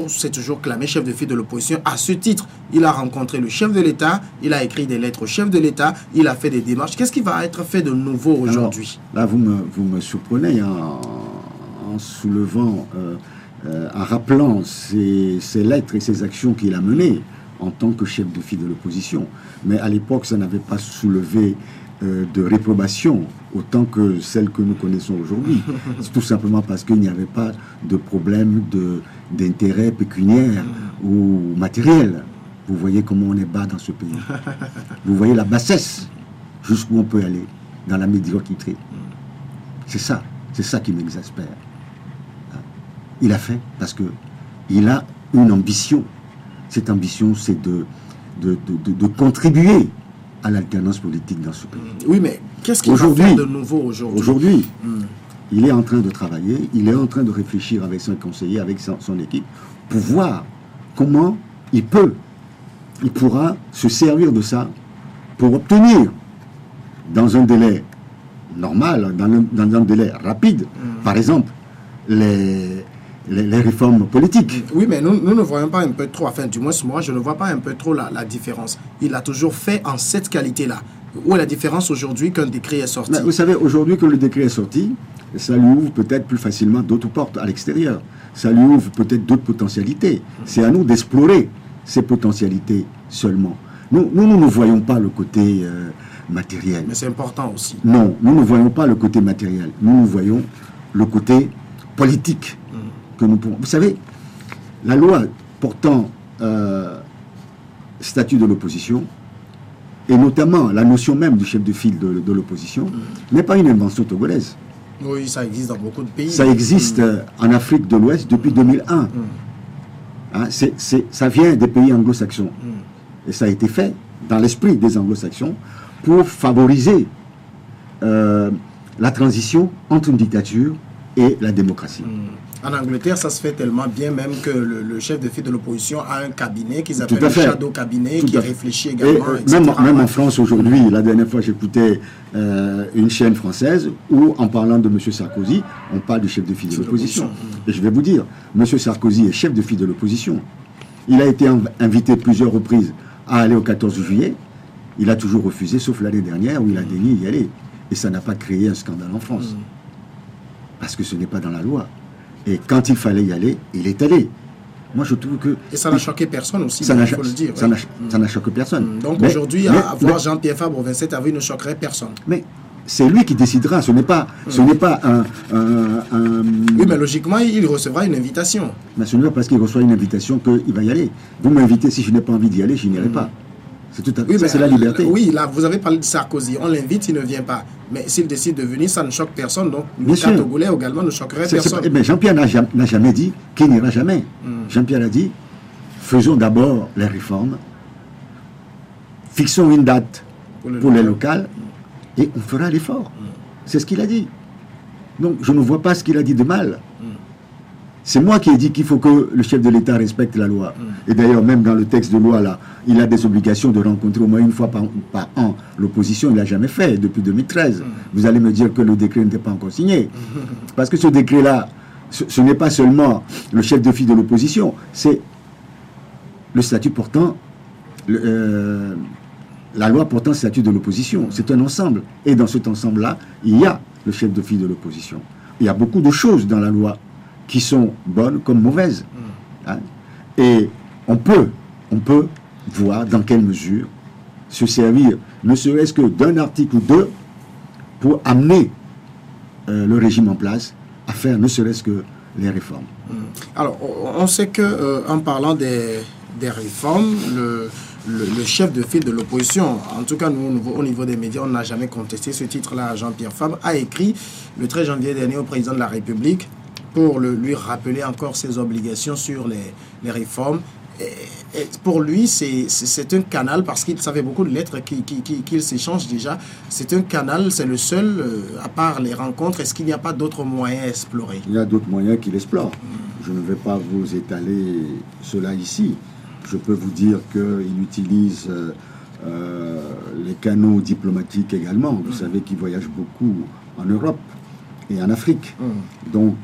s'est toujours clamé chef de file de l'opposition. À ce titre, il a rencontré le chef de l'État, il a écrit des lettres au chef de l'État, il a fait des démarches. Qu'est-ce qui va être fait de nouveau aujourd'hui? Là, vous me surprenez en soulevant, en rappelant ces lettres et ces actions qu'il a menées en tant que chef de file de l'opposition. Mais à l'époque, ça n'avait pas soulevé de réprobation autant que celle que nous connaissons aujourd'hui. C'est tout simplement parce qu'il n'y avait pas de problème d'intérêt pécuniaire ou matériel. Vous voyez comment on est bas dans ce pays. Vous voyez la bassesse jusqu'où on peut aller, dans la médiocrité. C'est ça qui m'exaspère. Il a fait parce qu'il a une ambition. Cette ambition, c'est de contribuer à l'alternance politique dans ce pays. Oui, mais qu'est-ce qu'il va faire de nouveau aujourd'hui? Aujourd'hui, il est en train de travailler, il est en train de réfléchir avec son conseiller, avec son équipe, pour voir comment il pourra se servir de ça pour obtenir, dans un délai normal, dans un délai rapide, par exemple, les réformes politiques. Oui, mais nous ne voyons pas un peu trop, enfin du moins moi je ne vois pas un peu trop la différence. Il a toujours fait en cette qualité-là. Où est la différence aujourd'hui qu'un décret est sorti? Mais vous savez, aujourd'hui que le décret est sorti, ça lui ouvre peut-être plus facilement d'autres portes à l'extérieur. Ça lui ouvre peut-être d'autres potentialités. C'est à nous d'explorer ces potentialités seulement. Nous ne voyons pas le côté matériel. Mais c'est important aussi. Non, nous ne voyons pas le côté matériel. Nous voyons le côté politique. Que nous pouvons. Vous savez, la loi portant statut de l'opposition, et notamment la notion même du chef de file de l'opposition, n'est pas une invention togolaise. Oui, ça existe dans beaucoup de pays. Ça existe en Afrique de l'Ouest depuis 2001. Hein, ça vient des pays anglo-saxons. Et ça a été fait dans l'esprit des anglo-saxons pour favoriser la transition entre une dictature et la démocratie. En Angleterre, ça se fait tellement bien même que le chef de file de l'opposition a un cabinet qu'ils appellent le shadow cabinet qui réfléchit également, etc. Même en France aujourd'hui, la dernière fois j'écoutais une chaîne française où en parlant de M. Sarkozy, on parle du chef de file de l'opposition. Et je vais vous dire, M. Sarkozy est chef de file de l'opposition. Il a été invité plusieurs reprises à aller au 14 juillet. Il a toujours refusé, sauf l'année dernière où il a daigné y aller. Et ça n'a pas créé un scandale en France. Parce que ce n'est pas dans la loi. Et quand il fallait y aller, il est allé. Moi, je trouve que... Et ça n'a choqué personne aussi, il faut le dire. Ça n'a choqué personne. Donc aujourd'hui, avoir Jean-Pierre Fabre au 27 avril ne choquerait personne. Mais c'est lui qui décidera, ce n'est pas un... Oui, mais logiquement, il recevra une invitation. Mais ce n'est pas parce qu'il reçoit une invitation qu'il va y aller. Vous m'invitez, si je n'ai pas envie d'y aller, je n'irai pas. C'est tout à fait, c'est la liberté. Oui, là, vous avez parlé de Sarkozy. On l'invite, il ne vient pas. Mais s'il décide de venir, ça ne choque personne. Donc, le cas togolais également ne choquerait personne. Mais Jean-Pierre n'a jamais dit qu'il n'ira jamais. Jean-Pierre a dit, faisons d'abord les réformes, fixons une date pour les locales, et on fera l'effort. C'est ce qu'il a dit. Donc, je ne vois pas ce qu'il a dit de mal. C'est moi qui ai dit qu'il faut que le chef de l'État respecte la loi. Et d'ailleurs, même dans le texte de loi, là, il a des obligations de rencontrer au moins une fois par an l'opposition. Il ne l'a jamais fait depuis 2013. Vous allez me dire que le décret n'était pas encore signé. Parce que ce décret-là, ce n'est pas seulement le chef de file de l'opposition, c'est le statut portant, la loi portant le statut de l'opposition. C'est un ensemble. Et dans cet ensemble-là, il y a le chef de file de l'opposition. Il y a beaucoup de choses dans la loi qui sont bonnes comme mauvaises. Hein? Et on peut voir dans quelle mesure se servir, ne serait-ce que d'un article ou deux, pour amener le régime en place à faire ne serait-ce que les réformes. Alors, on sait que en parlant des réformes, le chef de file de l'opposition, en tout cas nous au niveau des médias, on n'a jamais contesté ce titre-là. Jean-Pierre Fabre a écrit le 13 janvier dernier au président de la République pour lui rappeler encore ses obligations sur les réformes. Et pour lui, c'est un canal, parce qu'il savait beaucoup de lettres qu'il s'échange déjà. C'est un canal, c'est le seul, à part les rencontres. Est-ce qu'il n'y a pas d'autres moyens à explorer? Il y a d'autres moyens qu'il explore. Je ne vais pas vous étaler cela ici. Je peux vous dire qu'il utilise les canaux diplomatiques également. Vous savez qu'il voyage beaucoup en Europe et en Afrique. Donc,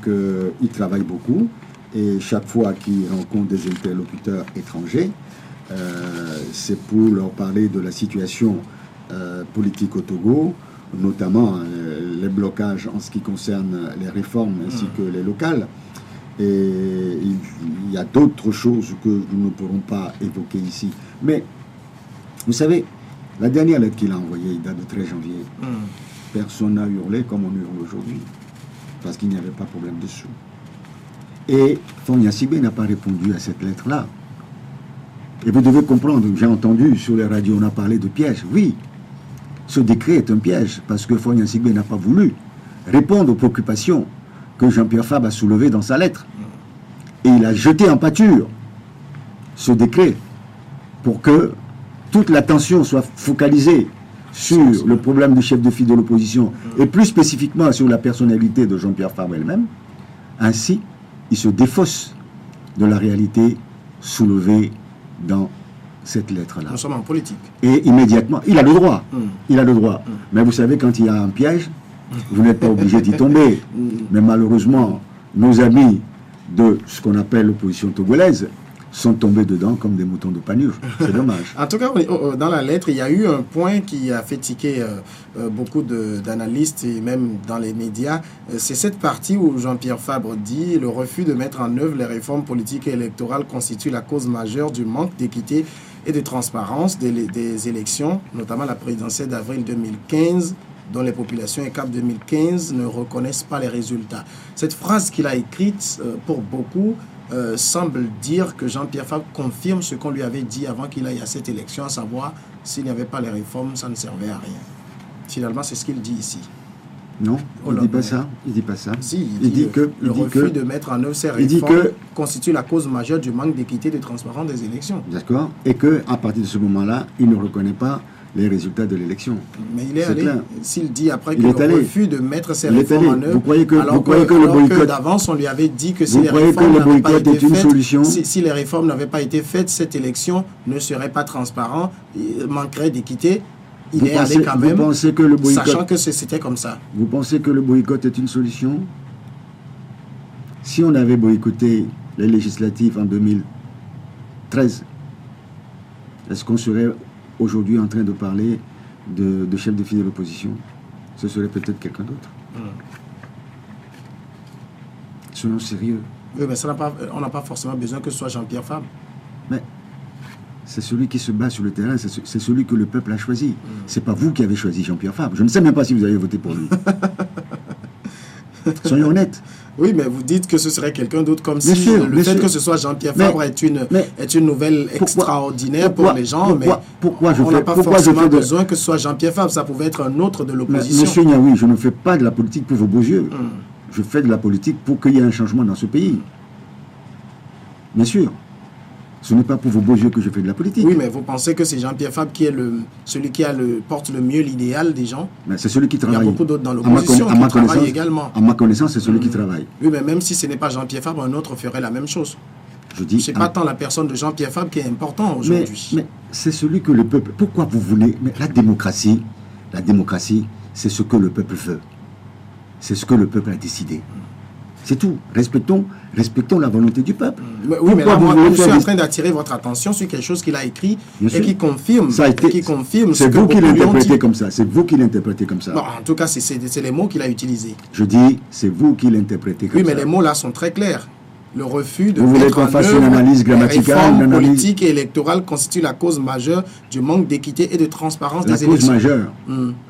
il travaille beaucoup. Et chaque fois qu'il rencontre des interlocuteurs étrangers, c'est pour leur parler de la situation politique au Togo, notamment les blocages en ce qui concerne les réformes ainsi que les locales. Et il y a d'autres choses que nous ne pourrons pas évoquer ici. Mais, vous savez, la dernière lettre qu'il a envoyée, il date de 13 janvier. Personne n'a hurlé comme on hurle aujourd'hui, parce qu'il n'y avait pas de problème dessous. Et Fonia Sibé n'a pas répondu à cette lettre-là. Et vous devez comprendre, j'ai entendu sur les radios, on a parlé de piège. Oui, ce décret est un piège, parce que Fonia Sibé n'a pas voulu répondre aux préoccupations que Jean-Pierre Fabre a soulevées dans sa lettre. Et il a jeté en pâture ce décret pour que toute l'attention soit focalisée sur le problème du chef de file de l'opposition, et plus spécifiquement sur la personnalité de Jean-Pierre Fabre elle-même. Ainsi, il se défausse de la réalité soulevée dans cette lettre-là. Nous sommes en politique. Et immédiatement, il a le droit. Il a le droit. Mais vous savez, quand il y a un piège, vous n'êtes pas obligé d'y tomber. Mais malheureusement, nos amis de ce qu'on appelle l'opposition togolaise sont tombés dedans comme des moutons de panurge. C'est dommage. En tout cas, dans la lettre, il y a eu un point qui a fait tiquer beaucoup d'analystes et même dans les médias. C'est cette partie où Jean-Pierre Fabre dit « Le refus de mettre en œuvre les réformes politiques et électorales constitue la cause majeure du manque d'équité et de transparence des élections, notamment la présidentielle d'avril 2015, dont les populations ECAP 2015 ne reconnaissent pas les résultats. » Cette phrase qu'il a écrite, pour beaucoup, semble dire que Jean-Pierre Fabre confirme ce qu'on lui avait dit avant qu'il aille à cette élection, à savoir, s'il n'y avait pas les réformes, ça ne servait à rien. Finalement, c'est ce qu'il dit ici. Non, il ne dit pas ça. Il dit pas ça. Si, il dit que le refus de mettre en œuvre ces réformes constitue la cause majeure du manque d'équité et de transparence des élections. D'accord. Et qu'à partir de ce moment-là, il ne reconnaît pas les résultats de l'élection. Mais il est allé, s'il dit après qu'il refuse de mettre ses réformes en œuvre, vous croyez que le boycott d'avance, on lui avait dit que si les réformes n'avaient pas été faites, si les réformes n'avaient pas été faites, cette élection ne serait pas transparente, manquerait d'équité. Il est allé quand même, sachant que c'était comme ça. Vous pensez que le boycott est une solution? Si on avait boycotté les législatives en 2013, est-ce qu'on serait aujourd'hui en train de parler de chef de file de l'opposition? Ce serait peut-être quelqu'un d'autre. Soyons sérieux. Oui, mais on n'a pas forcément besoin que ce soit Jean-Pierre Fabre. Mais c'est celui qui se bat sur le terrain, c'est celui que le peuple a choisi. C'est pas vous qui avez choisi Jean-Pierre Fabre. Je ne sais même pas si vous avez voté pour lui. Soyons honnêtes. Oui, mais vous dites que ce serait quelqu'un d'autre, comme si le fait que ce soit Jean-Pierre Fabre est une nouvelle extraordinaire pour les gens, mais on n'a pas forcément besoin que ce soit Jean-Pierre Fabre, ça pouvait être un autre de l'opposition. Monsieur Niaoui, je ne fais pas de la politique pour vos beaux yeux. Je fais de la politique pour qu'il y ait un changement dans ce pays. Bien sûr. Ce n'est pas pour vos beaux yeux que je fais de la politique. Oui, mais vous pensez que c'est Jean-Pierre Fabre qui est celui qui porte le mieux l'idéal des gens? C'est celui qui travaille. Il y a beaucoup d'autres dans l'opposition qui travaillent également. À ma connaissance, c'est celui qui travaille. Oui, mais même si ce n'est pas Jean-Pierre Fabre, un autre ferait la même chose. Je dis. C'est pas tant la personne de Jean-Pierre Fabre qui est important aujourd'hui. Mais c'est celui que le peuple... Pourquoi vous voulez... Mais la démocratie, c'est ce que le peuple veut. C'est ce que le peuple a décidé. C'est tout. Respectons la volonté du peuple. Oui, mais là, je suis en train d'attirer votre attention sur quelque chose qu'il a écrit et qui confirme. C'est vous qui l'interprétez comme ça. C'est vous qui l'interprétez comme ça. Non, en tout cas, c'est les mots qu'il a utilisés. Je dis, c'est vous qui l'interprétez comme ça. Oui, mais les mots là sont très clairs. Le refus de vous voulez qu'on fasse une analyse grammaticale, les réformes politiques et électorales constituent la cause majeure du manque d'équité et de transparence des élections.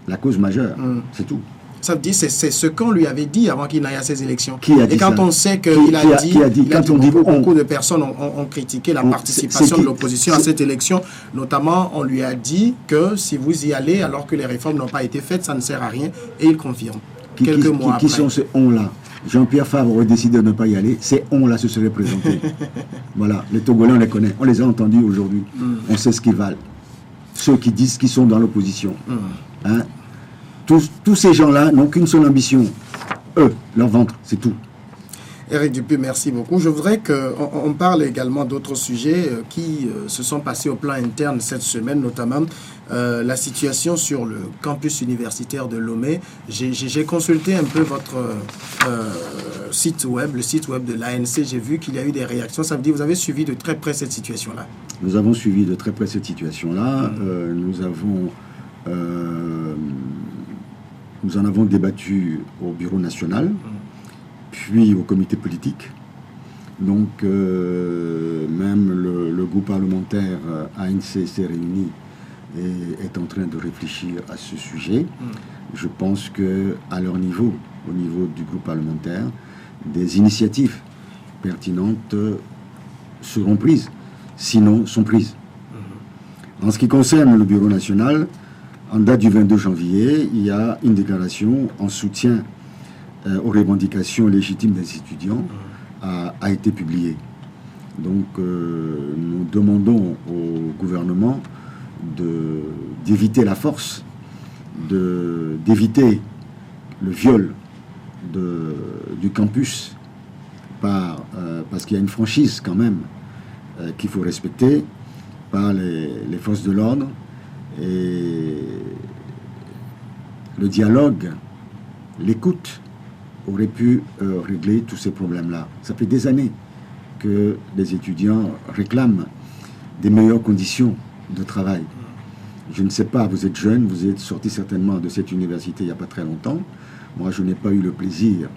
La cause majeure, c'est tout. Ça veut dire c'est ce qu'on lui avait dit avant qu'il n'aille à ces élections. Qui a dit ça? On sait qu'il beaucoup de personnes ont critiqué la participation de l'opposition à cette élection, notamment on lui a dit que si vous y allez alors que les réformes n'ont pas été faites, ça ne sert à rien, et il confirme. Quelques mois après. Qui sont ces on-là? Jean-Pierre Fabre aurait décidé de ne pas y aller, ces on-là se seraient présentés. Voilà, les Togolais on les connaît, on les a entendus aujourd'hui, on sait ce qu'ils valent. Ceux qui disent qu'ils sont dans l'opposition. Tous ces gens-là n'ont qu'une seule ambition. Eux, leur ventre, c'est tout. Éric Dupuis, merci beaucoup. Je voudrais qu'on parle également d'autres sujets qui se sont passés au plan interne cette semaine, notamment la situation sur le campus universitaire de Lomé. J'ai consulté un peu votre site web, le site web de l'ANC. J'ai vu qu'il y a eu des réactions. Ça veut dire que vous avez suivi de très près cette situation-là. Nous avons suivi de très près cette situation-là. Nous en avons débattu au bureau national, puis au comité politique. Donc, même le groupe parlementaire ANC s'est réuni et est en train de réfléchir à ce sujet. Je pense qu'à leur niveau, au niveau du groupe parlementaire, des initiatives pertinentes seront prises, sinon sont prises. En ce qui concerne le bureau national, en date du 22 janvier, il y a une déclaration en soutien aux revendications légitimes des étudiants a été publiée. Donc, nous demandons au gouvernement d'éviter la force, d'éviter le viol du campus parce qu'il y a une franchise quand même qu'il faut respecter par les forces de l'ordre. Et le dialogue, l'écoute aurait pu régler tous ces problèmes-là. Ça fait des années que les étudiants réclament des meilleures conditions de travail. Je ne sais pas, vous êtes jeune, vous êtes sorti certainement de cette université il n'y a pas très longtemps. Moi, je n'ai pas eu le plaisir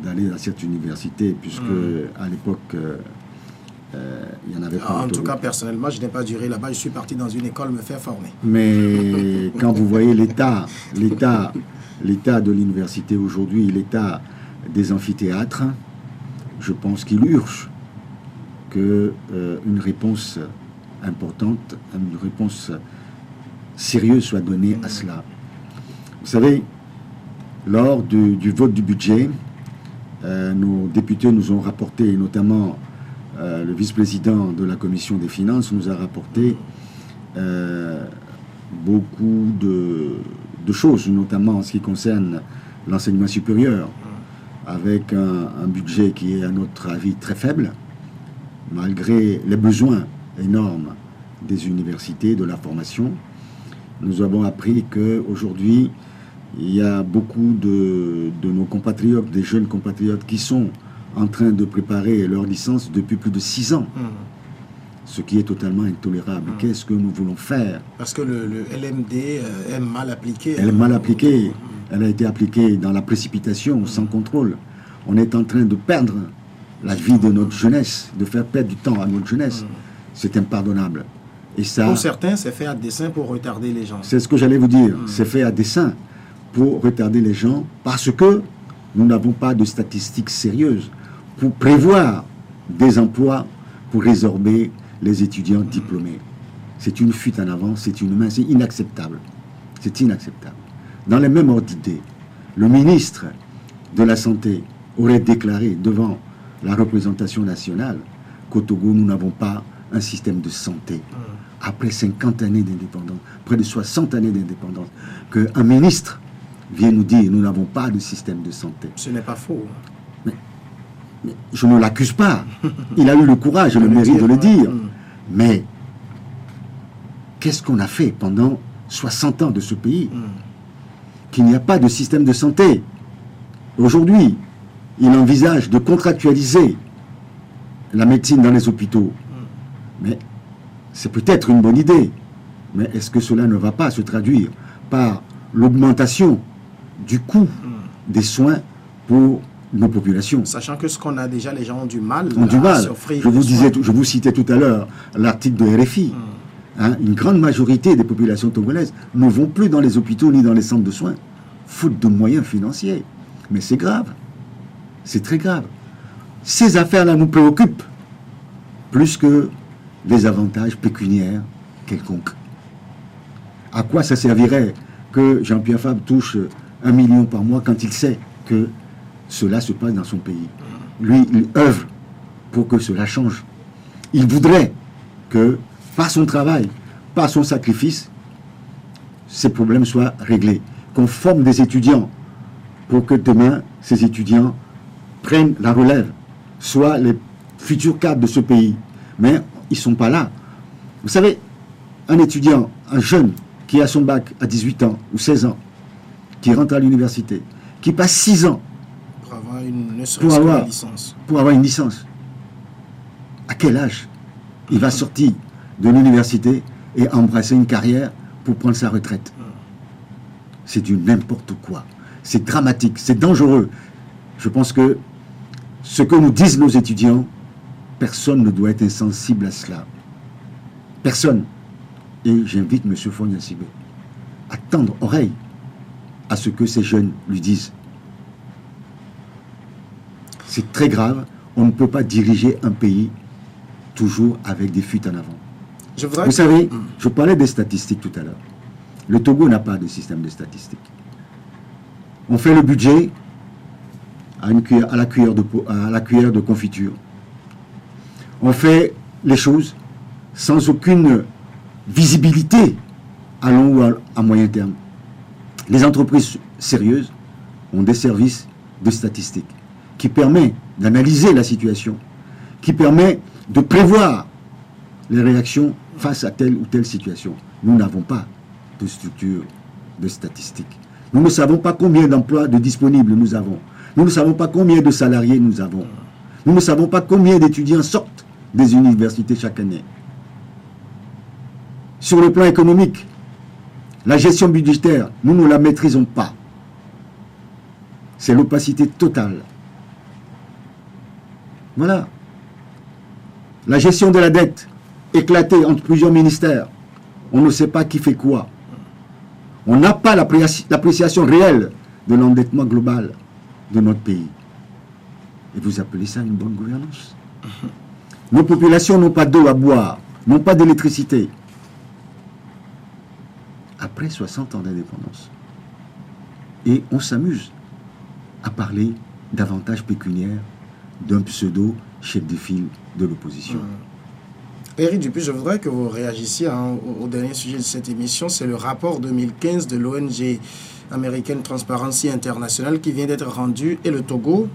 d'aller à cette université puisque à l'époque... il y en avait pas. En tout cas, personnellement, je n'ai pas duré là-bas. Je suis parti dans une école me faire former. Mais quand vous voyez l'état de l'université aujourd'hui, l'état des amphithéâtres, je pense qu'il urge qu'une réponse importante, une réponse sérieuse soit donnée à cela. Vous savez, lors du vote du budget, nos députés nous ont rapporté, notamment le vice-président de la commission des finances nous a rapporté beaucoup de choses, notamment en ce qui concerne l'enseignement supérieur, avec un budget qui est à notre avis très faible, malgré les besoins énormes des universités, de la formation. Nous avons appris qu'aujourd'hui, il y a beaucoup de nos compatriotes, des jeunes compatriotes, qui sont en train de préparer leur licence depuis plus de 6 ans. Ce qui est totalement intolérable. Qu'est-ce que nous voulons faire? Parce que le LMD est mal appliqué. Elle est mal appliquée. Elle a été appliquée dans la précipitation, sans contrôle. On est en train de perdre la vie de notre jeunesse, de faire perdre du temps à notre jeunesse. C'est impardonnable. Et ça, pour certains, c'est fait à dessein pour retarder les gens. c'est ce que j'allais vous dire. C'est fait à dessein pour retarder les gens parce que nous n'avons pas de statistiques sérieuses pour prévoir des emplois pour résorber les étudiants diplômés. C'est une fuite en avant, c'est inacceptable. C'est inacceptable. Dans les mêmes ordres d'idées, le ministre de la Santé aurait déclaré devant la représentation nationale qu'au Togo, nous n'avons pas un système de santé. Après 50 années d'indépendance, près de 60 années d'indépendance, qu'un ministre vient nous dire nous n'avons pas de système de santé. Ce n'est pas faux. Mais je ne l'accuse pas. Il a eu le courage et le mérite de le dire. Mais qu'est-ce qu'on a fait pendant 60 ans de ce pays? Qu'il n'y a pas de système de santé. Aujourd'hui, il envisage de contractualiser la médecine dans les hôpitaux. Mais c'est peut-être une bonne idée. Mais est-ce que cela ne va pas se traduire par l'augmentation du coût des soins pour nos populations? Sachant que ce qu'on a déjà, les gens ont du mal. Je vous citais tout à l'heure l'article de RFI. Une grande majorité des populations togolaises ne vont plus dans les hôpitaux ni dans les centres de soins, faute de moyens financiers. Mais c'est grave. C'est très grave. Ces affaires-là nous préoccupent plus que des avantages pécuniaires quelconques. À quoi ça servirait que Jean-Pierre Fabre touche 1 million par mois quand il sait que cela se passe dans son pays? Lui, il œuvre pour que cela change. Il voudrait que, par son travail, par son sacrifice, ces problèmes soient réglés. Qu'on forme des étudiants pour que demain, ces étudiants prennent la relève, soient les futurs cadres de ce pays. Mais ils ne sont pas là. Vous savez, un étudiant, un jeune qui a son bac à 18 ans ou 16 ans, qui rentre à l'université, qui passe 6 ans pour avoir une licence. Pour avoir une licence. À quel âge il va sortir de l'université et embrasser une carrière pour prendre sa retraite? C'est du n'importe quoi. C'est dramatique, c'est dangereux. Je pense que ce que nous disent nos étudiants, personne ne doit être insensible à cela. Personne. Et j'invite M. Fogna Sibé à tendre oreille à ce que ces jeunes lui disent. C'est très grave. On ne peut pas diriger un pays toujours avec des fuites en avant. Vous savez, je parlais des statistiques tout à l'heure. Le Togo n'a pas de système de statistiques. On fait le budget à la cuillère de confiture. On fait les choses sans aucune visibilité à long ou à moyen terme. Les entreprises sérieuses ont des services de statistiques qui permettent d'analyser la situation, qui permettent de prévoir les réactions face à telle ou telle situation. Nous n'avons pas de structure de statistiques. Nous ne savons pas combien d'emplois de disponibles nous avons. Nous ne savons pas combien de salariés nous avons. Nous ne savons pas combien d'étudiants sortent des universités chaque année. Sur le plan économique, la gestion budgétaire, nous ne la maîtrisons pas. C'est l'opacité totale. Voilà. La gestion de la dette, éclatée entre plusieurs ministères. On ne sait pas qui fait quoi. On n'a pas l'appréciation réelle de l'endettement global de notre pays. Et vous appelez ça une bonne gouvernance? Nos populations n'ont pas d'eau à boire, n'ont pas d'électricité. Après 60 ans d'indépendance. Et on s'amuse à parler d'avantages pécuniaires d'un pseudo chef de file de l'opposition. Éric Dupuis, je voudrais que vous réagissiez au dernier sujet de cette émission. C'est le rapport 2015 de l'ONG américaine Transparency International qui vient d'être rendu et le Togo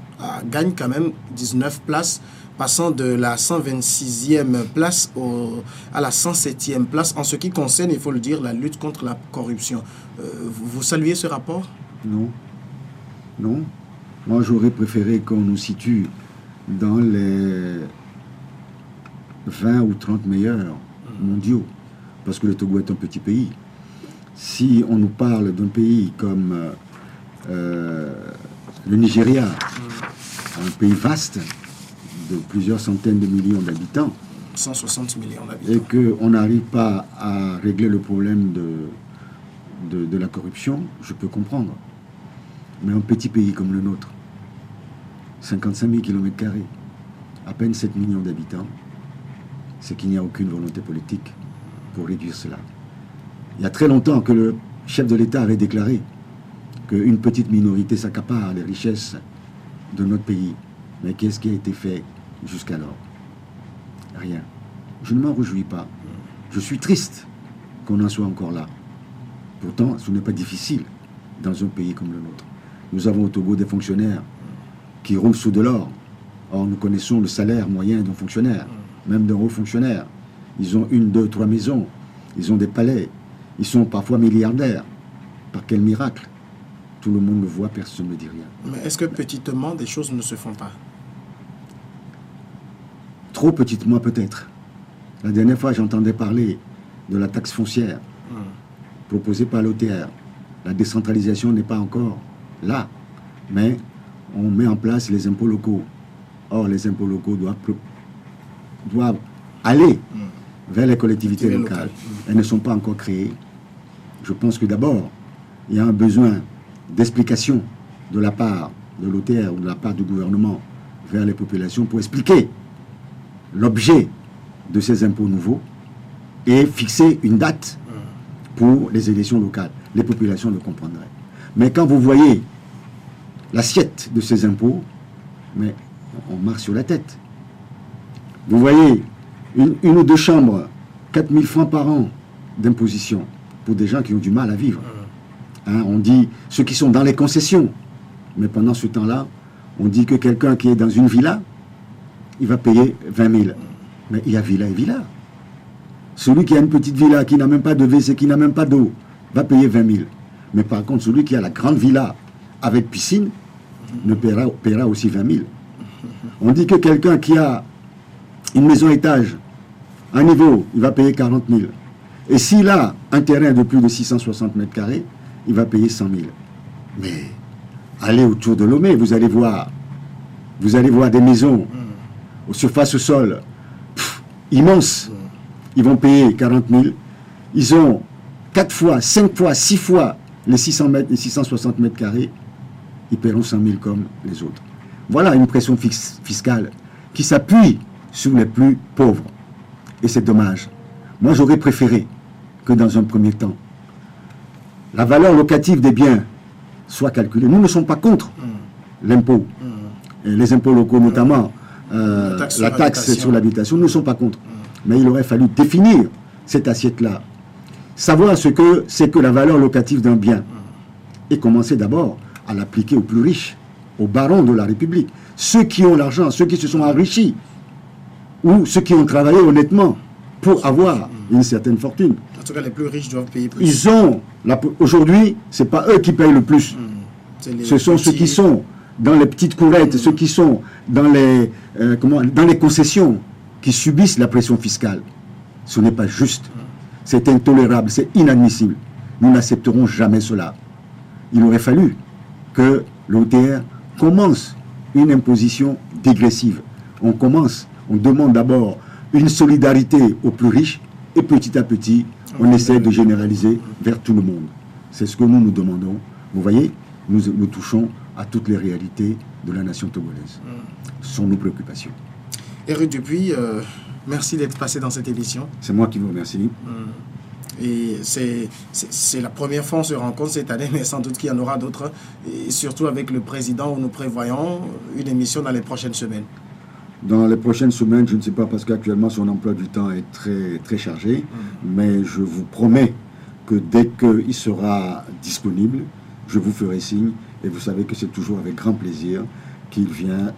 gagne quand même 19 places, passant de la 126e place à la 107e place en ce qui concerne, il faut le dire, la lutte contre la corruption. Vous saluez ce rapport? Non. Non. Moi, j'aurais préféré qu'on nous situe dans les 20 ou 30 meilleurs mondiaux, parce que le Togo est un petit pays. Si on nous parle d'un pays comme le Nigeria, un pays vaste, de plusieurs centaines de millions d'habitants, 160 millions d'habitants, et qu'on n'arrive pas à régler le problème de la corruption, je peux comprendre. Mais un petit pays comme le nôtre, 55 000 km², à peine 7 millions d'habitants, c'est qu'il n'y a aucune volonté politique pour réduire cela. Il y a très longtemps que le chef de l'État avait déclaré qu'une petite minorité s'accapare les richesses de notre pays. Mais qu'est-ce qui a été fait jusqu'alors? Rien. Je ne m'en réjouis pas. Je suis triste qu'on en soit encore là. Pourtant, ce n'est pas difficile dans un pays comme le nôtre. Nous avons au Togo des fonctionnaires qui roulent sous de l'or. Or, nous connaissons le salaire moyen d'un fonctionnaire, même d'un haut fonctionnaire. Ils ont 1, 2, 3 maisons. Ils ont des palais. Ils sont parfois milliardaires. Par quel miracle? Tout le monde le voit, personne ne dit rien. Mais est-ce que petitement, des choses ne se font pas? Trop petitement, peut-être. La dernière fois, j'entendais parler de la taxe foncière proposée par l'OTR. La décentralisation n'est pas encore là, mais on met en place les impôts locaux. Or, les impôts locaux doivent aller vers les collectivités locales. Elles ne sont pas encore créées. Je pense que d'abord, il y a un besoin d'explication de la part de l'OTR ou de la part du gouvernement vers les populations pour expliquer l'objet de ces impôts nouveaux et fixer une date pour les élections locales. Les populations le comprendraient. Mais quand vous voyez l'assiette de ces impôts, mais on marche sur la tête. Vous voyez une ou deux chambres, 4 000 francs par an d'imposition pour des gens qui ont du mal à vivre. Hein, on dit ceux qui sont dans les concessions. Mais pendant ce temps-là, on dit que quelqu'un qui est dans une villa, il va payer 20 000. Mais il y a villa et villa. Celui qui a une petite villa, qui n'a même pas de WC, qui n'a même pas d'eau, va payer 20 000. Mais par contre, celui qui a la grande villa avec piscine, ne paiera aussi 20 000. On dit que quelqu'un qui a une maison étage, un niveau, il va payer 40 000. Et s'il a un terrain de plus de 660 mètres carrés, il va payer 100 000. Mais allez autour de Lomé, vous allez voir des maisons aux surfaces au sol immenses. Ils vont payer 40 000. Ils ont 4 fois, 5 fois, 6 fois les 600 mètres, les 660 mètres carrés. Ils paieront 100 000 comme les autres. Voilà une pression fiscale qui s'appuie sur les plus pauvres. Et c'est dommage. Moi, j'aurais préféré que dans un premier temps, la valeur locative des biens soit calculée. Nous ne sommes pas contre l'impôt. Et les impôts locaux, notamment la taxe sur l'habitation, nous ne sommes pas contre. Mais il aurait fallu définir cette assiette-là. Savoir ce que c'est que la valeur locative d'un bien. Et commencer d'abord à l'appliquer aux plus riches, aux barons de la République. Ceux qui ont l'argent, ceux qui se sont enrichis, ou ceux qui ont travaillé honnêtement pour avoir une certaine fortune. En tout cas, les plus riches doivent payer plus. Ils ont, aujourd'hui, ce n'est pas eux qui payent le plus. Ce sont ceux qui sont dans les petites courettes, ceux qui sont dans les concessions, qui subissent la pression fiscale. Ce n'est pas juste. C'est intolérable, c'est inadmissible. Nous n'accepterons jamais cela. Il aurait fallu que l'OTR commence une imposition dégressive. On demande d'abord une solidarité aux plus riches et petit à petit, on essaie de généraliser vers tout le monde. C'est ce que nous demandons. Vous voyez, nous touchons à toutes les réalités de la nation togolaise. Ce sont nos préoccupations. Éric Dupuis, merci d'être passé dans cette émission. C'est moi qui vous remercie. Et c'est la première fois qu'on se rencontre cette année, mais sans doute qu'il y en aura d'autres. Et surtout avec le président où nous prévoyons une émission dans les prochaines semaines. Dans les prochaines semaines, je ne sais pas, parce qu'actuellement son emploi du temps est très, très chargé, mais je vous promets que dès qu'il sera disponible, je vous ferai signe, et vous savez que c'est toujours avec grand plaisir qu'il vient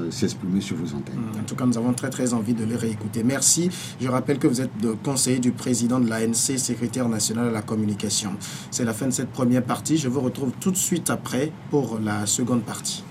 s'exprimer sur vos antennes. En tout cas, nous avons très très envie de les réécouter. Merci. Je rappelle que vous êtes le conseiller du président de l'ANC, secrétaire national à la communication. C'est la fin de cette première partie. Je vous retrouve tout de suite après pour la seconde partie.